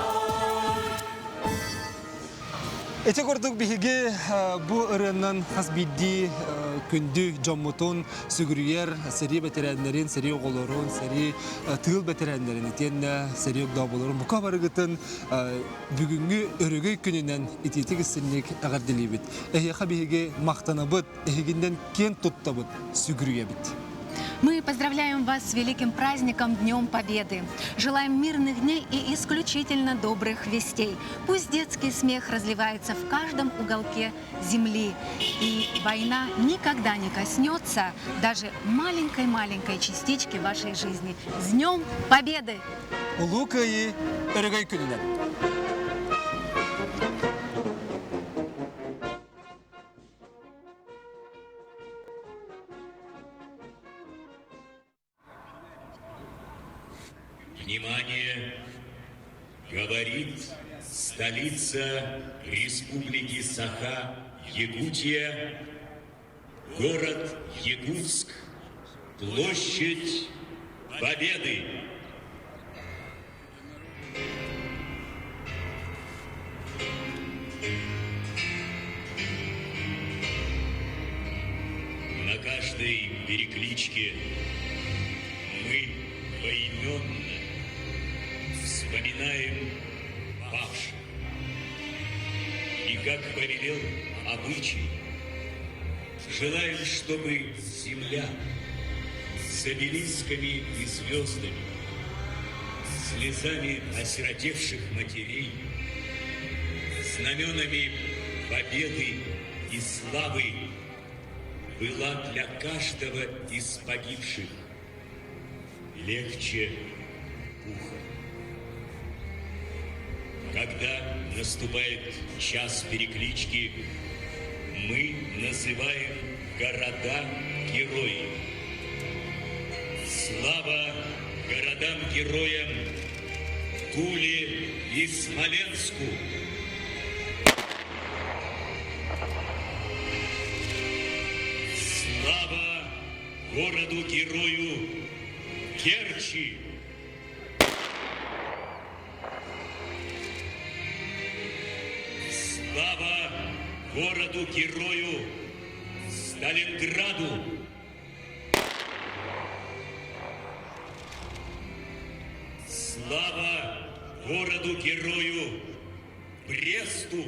Эти гордук биһиге бу ырыннан хасбидди күндү жоммутун сүгүрүер сери бетеренлерин, сери оголорун, сери тыл бетеренлерин итенне сери доболорун бука барыгытын бүгүнгү өрөгөй күнүнөн ититик синник агардилибит. Эхиха биһиге мактанабыт, эхигинден кен туттабыт сүгүрүебит. Мы поздравляем вас с великим праздником Днем Победы. Желаем мирных дней и исключительно добрых вестей. Пусть детский смех разливается в каждом уголке земли. И война никогда не коснется даже маленькой-маленькой частички вашей жизни. С Днем Победы! Улукайы өрөгөй күнүнөн. Внимание! Говорит столица Республики Саха, Якутия, город Якутск, площадь Победы. На каждой перекличке мы поименно вспоминаем павших. И как повелел обычай, желаем, чтобы земля с обелисками и звездами, слезами осиротевших матерей, знаменами победы и славы была для каждого из погибших легче пуха. Когда наступает час переклички, мы называем города-герои. Слава городам-героям Туле и Смоленску! Слава городу-герою Керчи! Слава городу-герою Сталинграду! Слава городу-герою Бресту!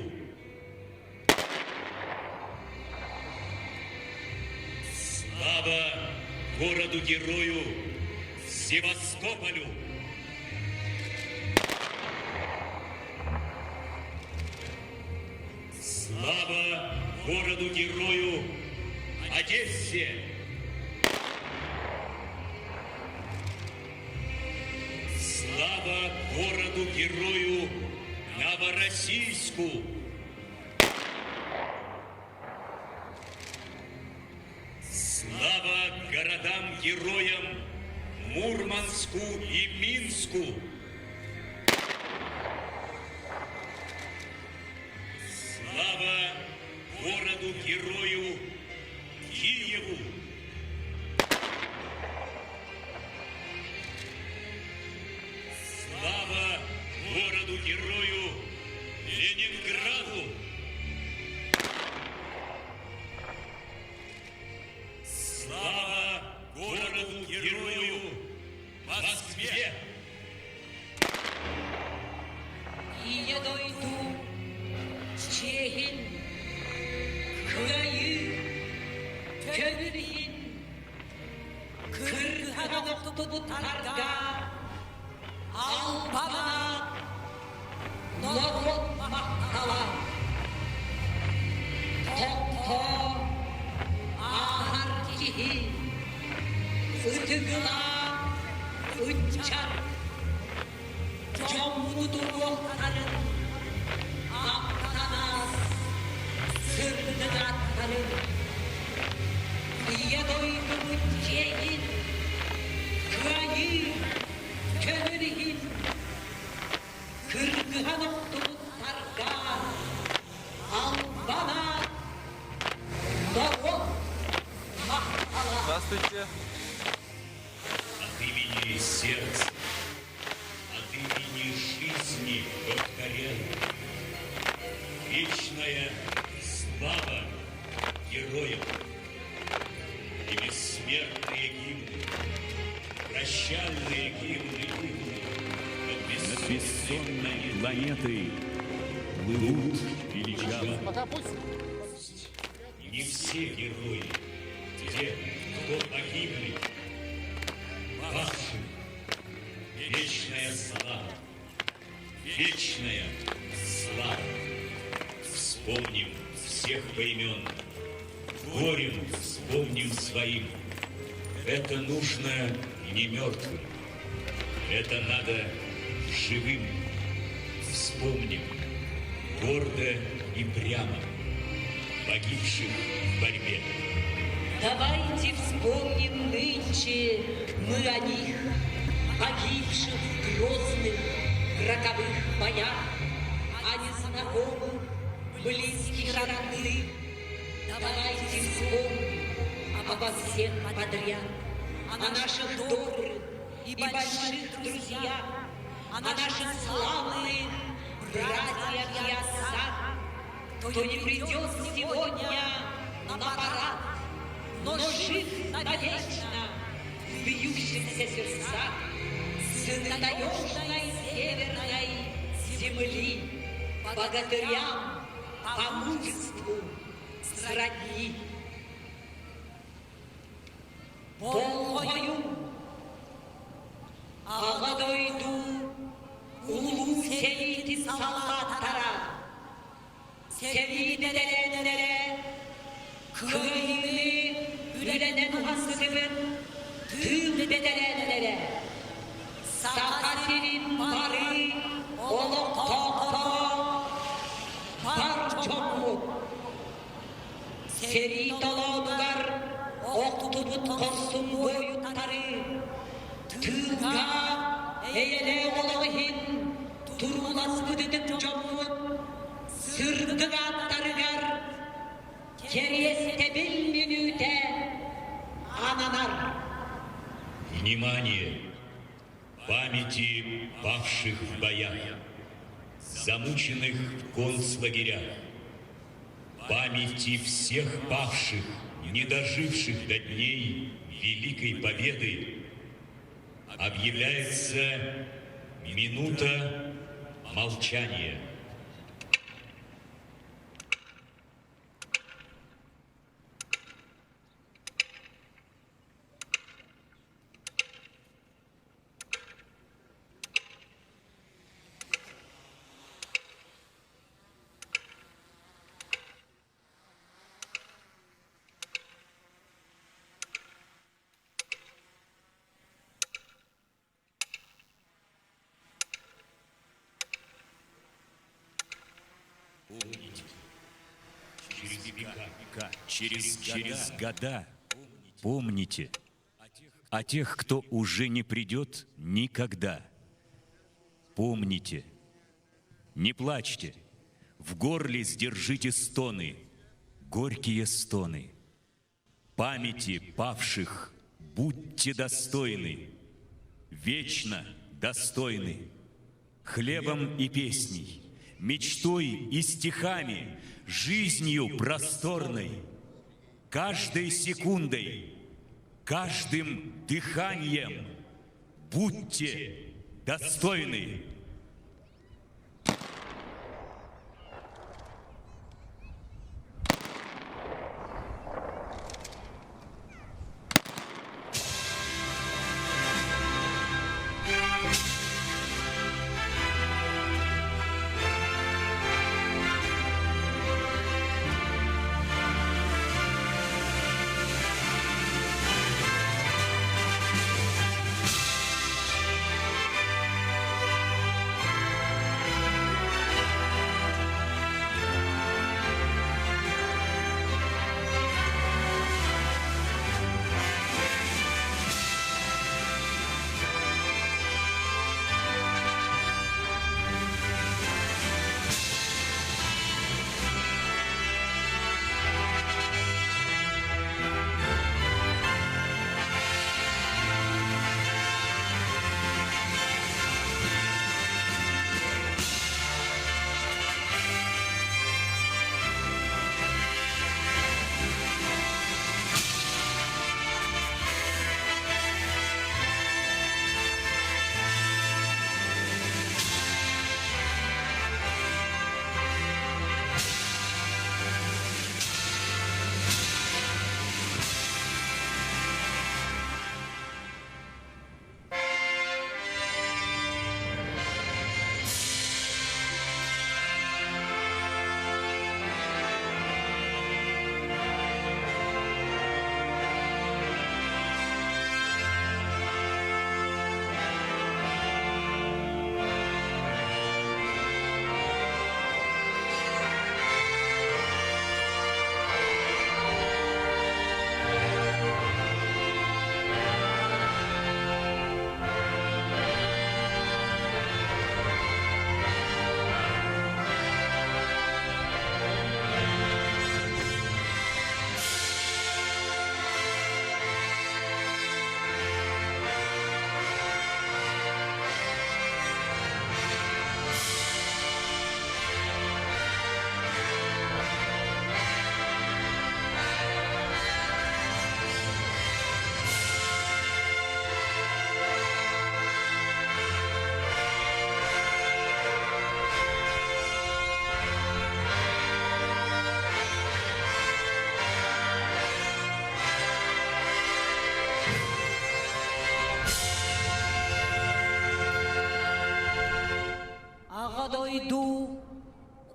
Слава городу-герою Севастополю! Слава городу-герою Одессе! Слава городу-герою Новороссийску! Слава городам-героям Мурманску и Минску! Слава городу-герою Киеву! Слава городу-герою Ленинграду! Слава городу-герою Москве. 이에 너희도 제힌 그아유 겨누린 그르하다 녹도 달가 알바마 너못 막하와 덕터 아한기히 으드그나 은찬 정무도 못하는 아타나 스르드가타는 이야도이도 문제인 그 아이 겨누리인 그르그한 옥도 못할까 알바나 너고 막하라. Здравствуйте. От имени сердца, от имени жизни повторяю. Вечная слава героям и бессмертные гимны, прощальные гимны над бессонной планетой плывут величаво. Не все герои, те, кто погибли, павшим, вечная слава, вечная слава. Вспомним всех поименно, горем вспомним своим. Это нужно не мертвым, это надо живым. Вспомним гордо и прямо погибших в борьбе. Давайте вспомним нынче мы о них, погибших в грозных роковых боях, о незнакомых, близких родных. Давайте вспомним обо всех подряд, о наших добрых и больших друзьях, о наших славных братьях и отцах, кто не придет сегодня на парад, но жив навечно в бьющихся сердцах сыны таежной северной земли, богатырям по мужеству сродни. Волгою Ағадойду улу сейті салаттара, sevgidelenlere, köyünü ülenen hasrımın tüm bedelenlere, sakatinin barı olup tokto, var çoğunluk, seri doladılar, oktubut korsun boyutları, tığga eyle olağın, turulası gıdıdık çoğunluk, сырдыгаттарыгар кересте бил минуте ананар. Внимание! Памяти павших в боях, замученных в концлагерях, памяти всех павших, не доживших до дней Великой Победы, объявляется минута молчания. Помните, через века, через года, помните о тех, кто уже не придет никогда. Помните, не плачьте, в горле сдержите стоны, горькие стоны. Памяти павших будьте достойны, вечно достойны, хлебом и песней, мечтой и стихами, жизнью просторной, каждой секундой, каждым дыханием будьте достойны. Ağadoydu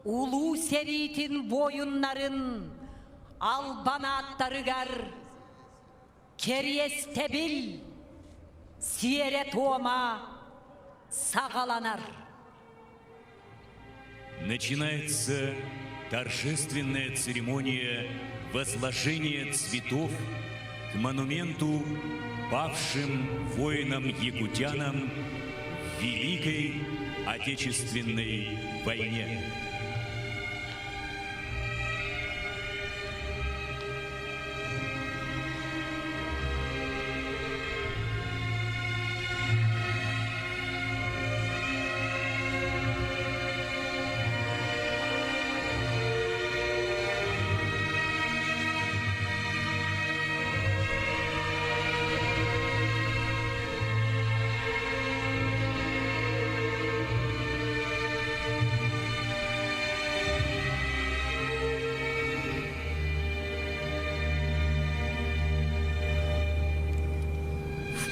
ulu seritin boyunların albanattarıgar keriyestebil siyere toğma сағаланар. Начинается торжественная церемония возложения цветов к монументу павшим воинам-якутянам в Великой Отечественной войне.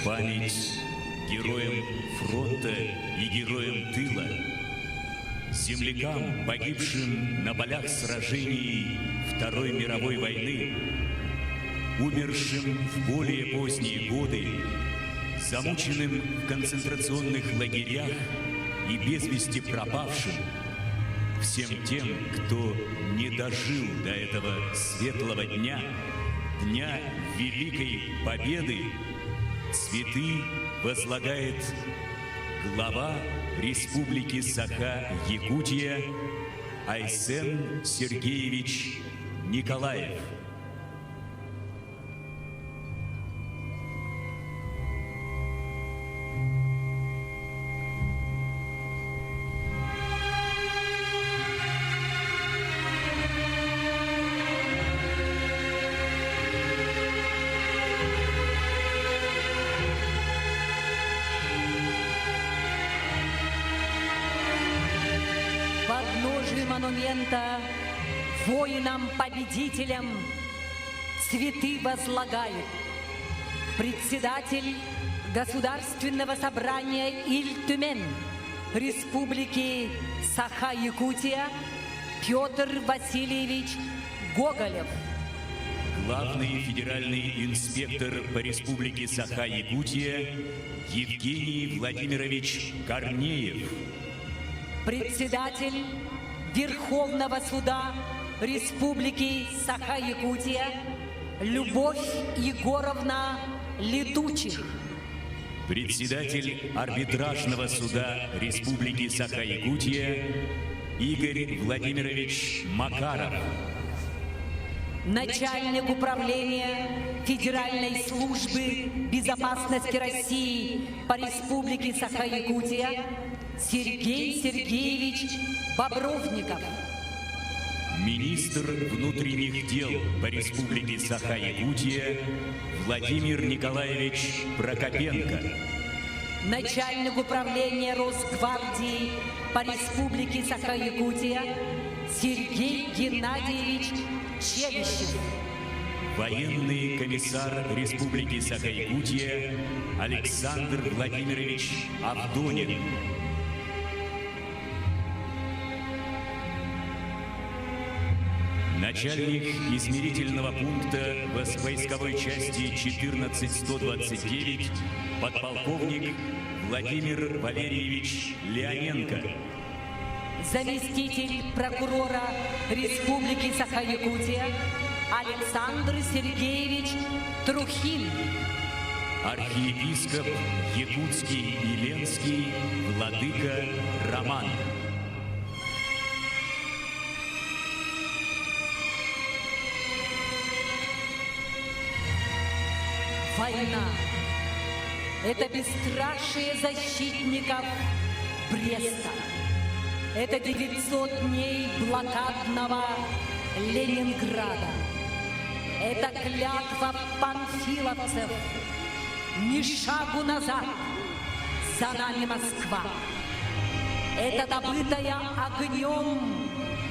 Память героям фронта и героям тыла, землякам, погибшим на полях сражений Второй мировой войны, умершим в более поздние годы, замученным в концентрационных лагерях и без вести пропавшим, всем тем, кто не дожил до этого светлого дня, Дня Великой Победы, цветы возлагает глава Республики Саха-Якутия Айсен Сергеевич Николаев. монумента воинам-победителям цветы возлагают председатель Государственного собрания Иль-Тюмень Республики Саха-Якутия Петр Васильевич Гоголев. Главный федеральный инспектор по Республике Саха-Якутия Евгений Владимирович Корнеев. Председатель Верховного суда Республики Саха-Якутия Любовь Егоровна Летучих. Председатель арбитражного суда Республики Саха-Якутия Игорь Владимирович Макаров. Начальник управления Федеральной службы безопасности России по Республике Саха-Якутия Сергей Сергеевич Бобровников. Министр внутренних дел по Республике Саха-Якутия Владимир Николаевич Прокопенко. Начальник управления Росгвардии по Республике Саха-Якутия Сергей Геннадьевич Челищев. Военный комиссар Республики Саха-Якутия Александр Владимирович Авдонин. Начальник измерительного пункта войсковой части 14129 подполковник Владимир Валерьевич Леоненко. Заместитель прокурора Республики Саха-Якутия Александр Сергеевич Трухин. Архиепископ Якутский и Ленский владыка Роман. Война – это бесстрашие защитников Бреста. Это 900 дней блокадного Ленинграда. Это клятва панфиловцев. Ни шагу назад, за нами Москва. Это добытая огнем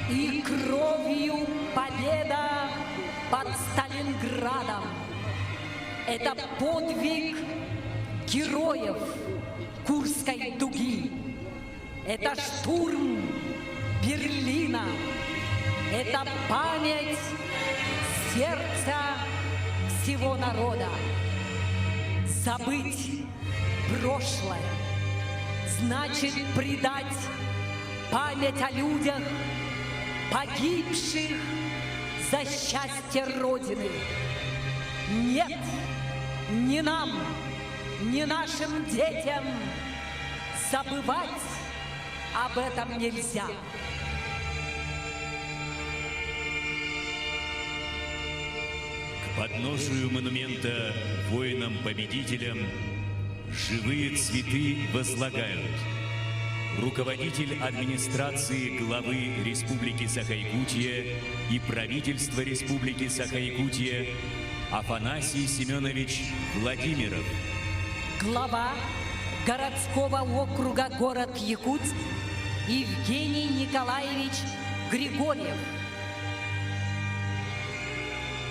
и кровью победа под Сталинградом. Это подвиг героев Курской дуги. Это штурм Берлина. Это память сердца всего народа. Забыть прошлое значит предать память о людях, погибших за счастье Родины. Нет, ни нам, ни нашим детям забывать об этом нельзя. К подножию монумента воинам-победителям живые цветы возлагают руководитель администрации главы Республики Саха-Якутия и правительства Республики Саха-Якутия Афанасий Семенович Владимиров. Глава городского округа город Якутск Евгений Николаевич Григорьев.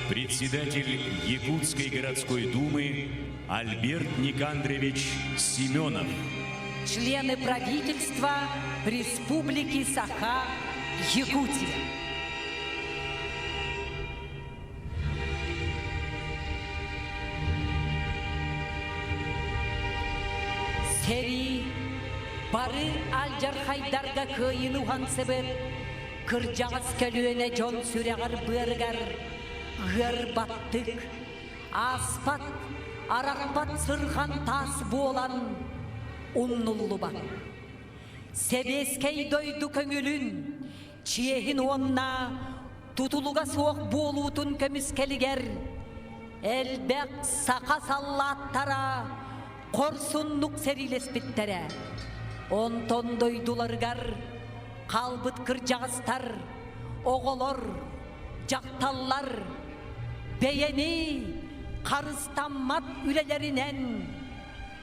Председатель Якутской городской думы Альберт Никандрович Семенов. Члены правительства Республики Саха-Якутия. Сери бары Алджархайдарга кыйыну хансыбыр, кыржағыз көлüene жон сүрәғар быргар, ғыр баттык, аспат, арақпат сырған тас болан, уннуллу бак. Себескей дойду көңүлүн, чиехин онна, тутулуга соқ болуутун көміскелігер, әлбәк сақа саллаттара, Корсуннук серилеспиттері, онтон дойдуларгар, қалбыт кыржағыстар, оғолор, жақталлар, бейені, қарыстаммат үлелерінен,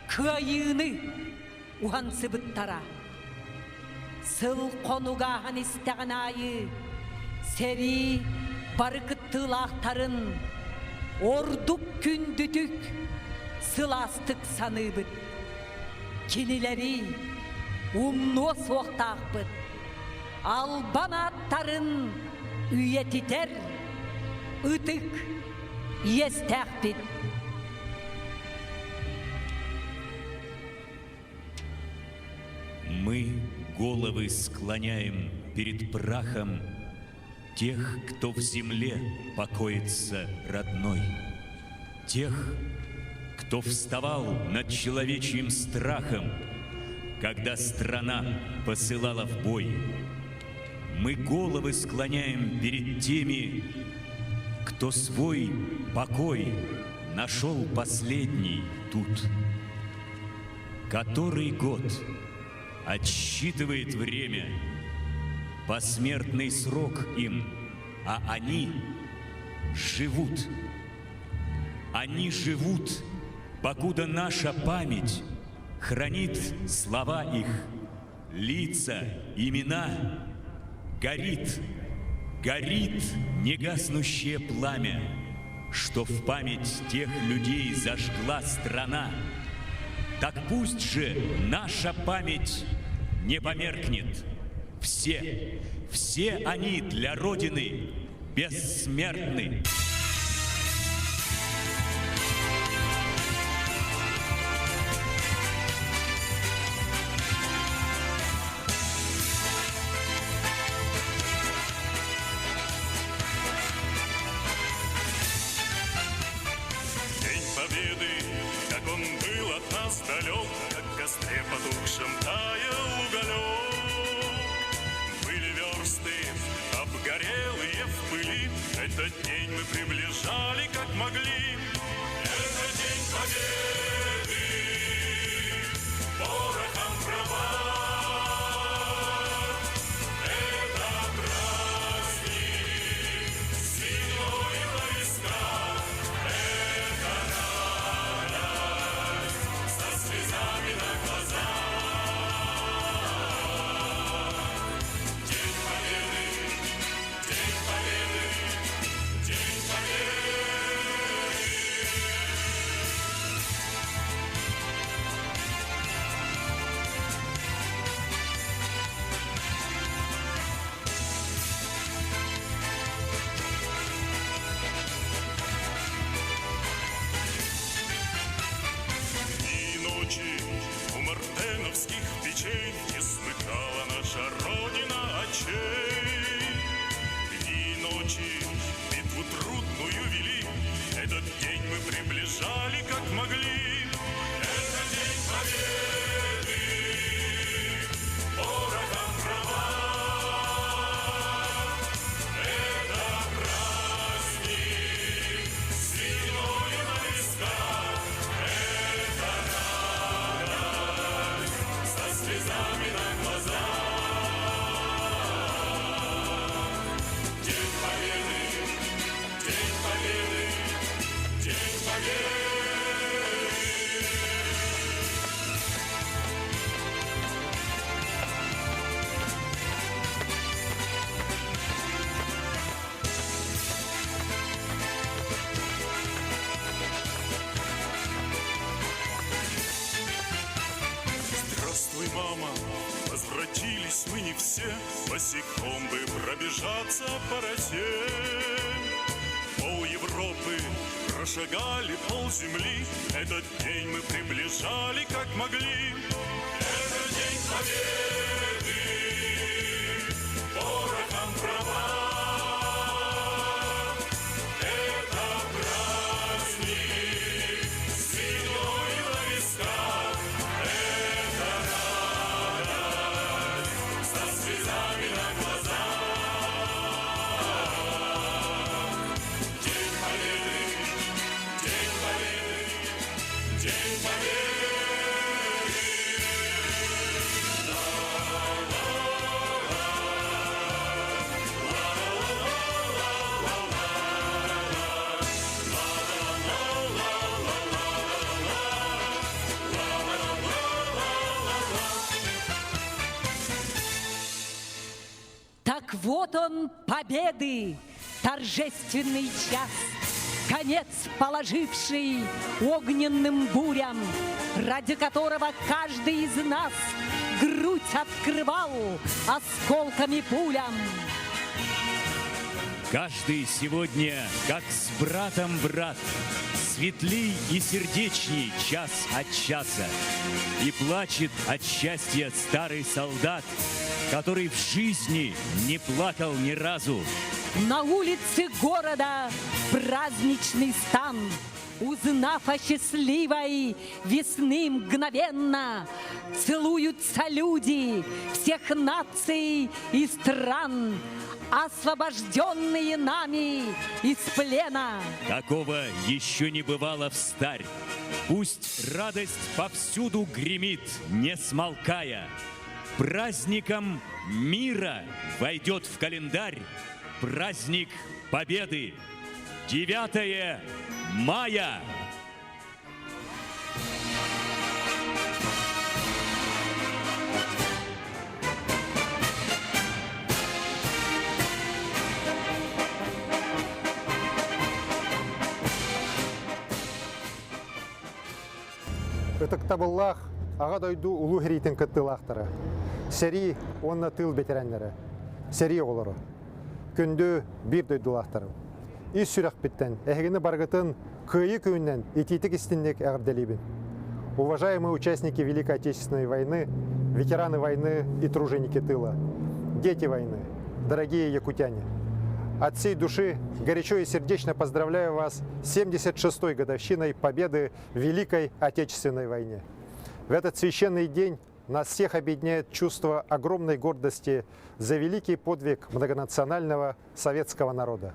күйіні ухансыбыттара. сыл қонуғағын істеген айы, сері барықыттылақтарын, ордук күндүтүк, сыластык саныбыт. Кинилери умно соқтақпыт, албан аттарын үйетитер, ытык естәқпит. Мы головы склоняем перед прахом тех, кто в земле покоится родной, тех, кто вставал над человечьим страхом, когда страна посылала в бой. Мы головы склоняем перед теми, кто свой покой нашел последний тут. Который год отсчитывает время, посмертный срок им, а они живут. Они живут, покуда наша память хранит слова их, лица, имена. Горит, горит негаснущее пламя, что в память тех людей зажгла страна. Так пусть же наша память не померкнет. Все, все они для Родины бессмертны. День Победы, как он был от нас далек, как в костре потухшем таял уголек. Были версты обгорелые в пыли, этот день мы приближали как могли. Это день Победы, порохом права. Это праздник с виной на висках. Это радость со слезами на глазах. День Победы, День Победы, День Победы. И ночи у мартеновских печей не смыкала наша Родина очей. Дни и ночи битву трудную вели, этот день мы приближали как могли. Это день Победы, порохом права. Это праздник с виной на висках. Это радость со слезами на глазах. День Победы, День Победы, День Победы. Здравствуй, мама, возвратились мы не все, босиком бы пробежаться по росе. Пол Европы прошагали, пол земли, этот день мы приближали как могли. Это день Победы, порохом права. Это праздник с виной на висках. Это радость со слезами на глазах. День Победы, День Победы, День Победы. вот он, победы, торжественный час, конец положивший огненным бурям, ради которого каждый из нас грудь открывал осколками пулям. Каждый сегодня, как с братом брат, светлей и сердечней час от часа. И плачет от счастья старый солдат, который в жизни не плакал ни разу. На улице города праздничный стан, узнав о счастливой весны мгновенно, целуются люди всех наций и стран, освобожденные нами из плена. Такого еще не бывало встарь. Пусть радость повсюду гремит, не смолкая. Праздником мира войдет в календарь праздник Победы. 9 мая. Ытыктабыллах аға дойду улу херейтін кыттылақтары. Сери онна тыл ветераннары. Сери олары. Күнді бір дойдылақтары. Ис сүрек біттен, әхегіні барғытын күйі күйінен ететік істіннек әғірделейбін. Уважаемые участники Великой Отечественной войны, ветераны войны и труженики тыла, дети войны, дорогие якутяне, от всей души горячо и сердечно поздравляю вас с 76-й годовщиной победы в Великой Отечественной войне. В этот священный день нас всех объединяет чувство огромной гордости за великий подвиг многонационального советского народа.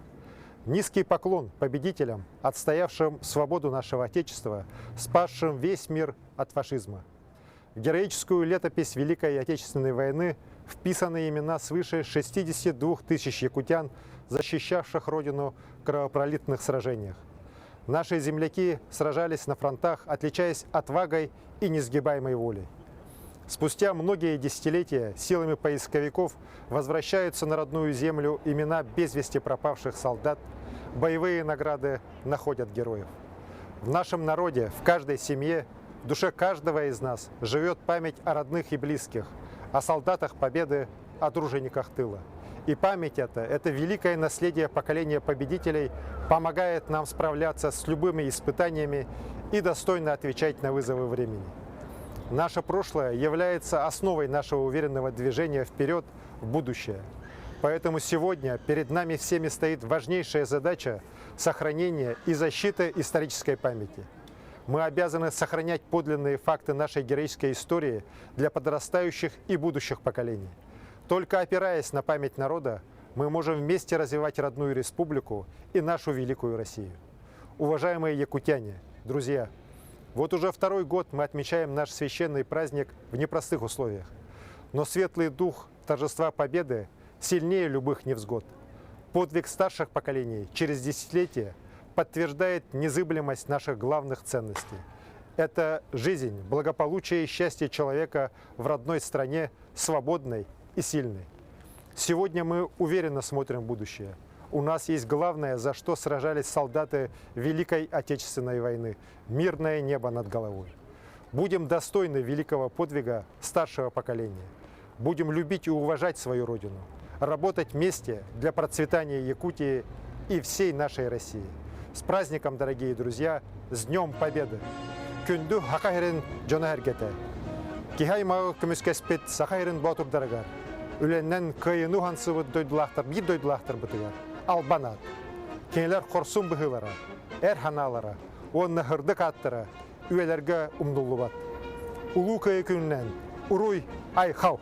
Низкий поклон победителям, отстоявшим свободу нашего Отечества, спасшим весь мир от фашизма. В героическую летопись Великой Отечественной войны вписаны имена свыше 62 тысяч якутян, защищавших Родину в кровопролитных сражениях. Наши земляки сражались на фронтах, отличаясь отвагой и несгибаемой волей. Спустя многие десятилетия силами поисковиков возвращаются на родную землю имена без вести пропавших солдат, боевые награды находят героев. В нашем народе, в каждой семье, в душе каждого из нас живет память о родных и близких, о солдатах Победы, о тружениках тыла. И память это великое наследие поколения победителей, помогает нам справляться с любыми испытаниями и достойно отвечать на вызовы времени. Наше прошлое является основой нашего уверенного движения вперед в будущее. Поэтому сегодня перед нами всеми стоит важнейшая задача сохранения и защиты исторической памяти. Мы обязаны сохранять подлинные факты нашей героической истории для подрастающих и будущих поколений. Только опираясь на память народа, мы можем вместе развивать родную республику и нашу великую Россию. Уважаемые якутяне, друзья, вот уже второй год мы отмечаем наш священный праздник в непростых условиях. Но светлый дух торжества Победы сильнее любых невзгод. Подвиг старших поколений через десятилетия подтверждает незыблемость наших главных ценностей. Это жизнь, благополучие и счастье человека в родной стране, свободной и сильной. Сегодня мы уверенно смотрим в будущее. У нас есть главное, за что сражались солдаты Великой Отечественной войны – мирное небо над головой. Будем достойны великого подвига старшего поколения. Будем любить и уважать свою Родину. Работать вместе для процветания Якутии и всей нашей России. С праздником, дорогие друзья! С Днем Победы! Күнді хақайрын жона әргеті. Кихай мағы күміскеспет сақайрын батыр дарагар. Үленнен кайыну хансыбы дойдылақтар, бір дойдылақтар бұтығар. Албанат. Кенелер қорсун бұғылара, әр ханалара, онны хырдық аттыра, үйелерге умдулу бат. Улу кайы күннен, уруй ай хал.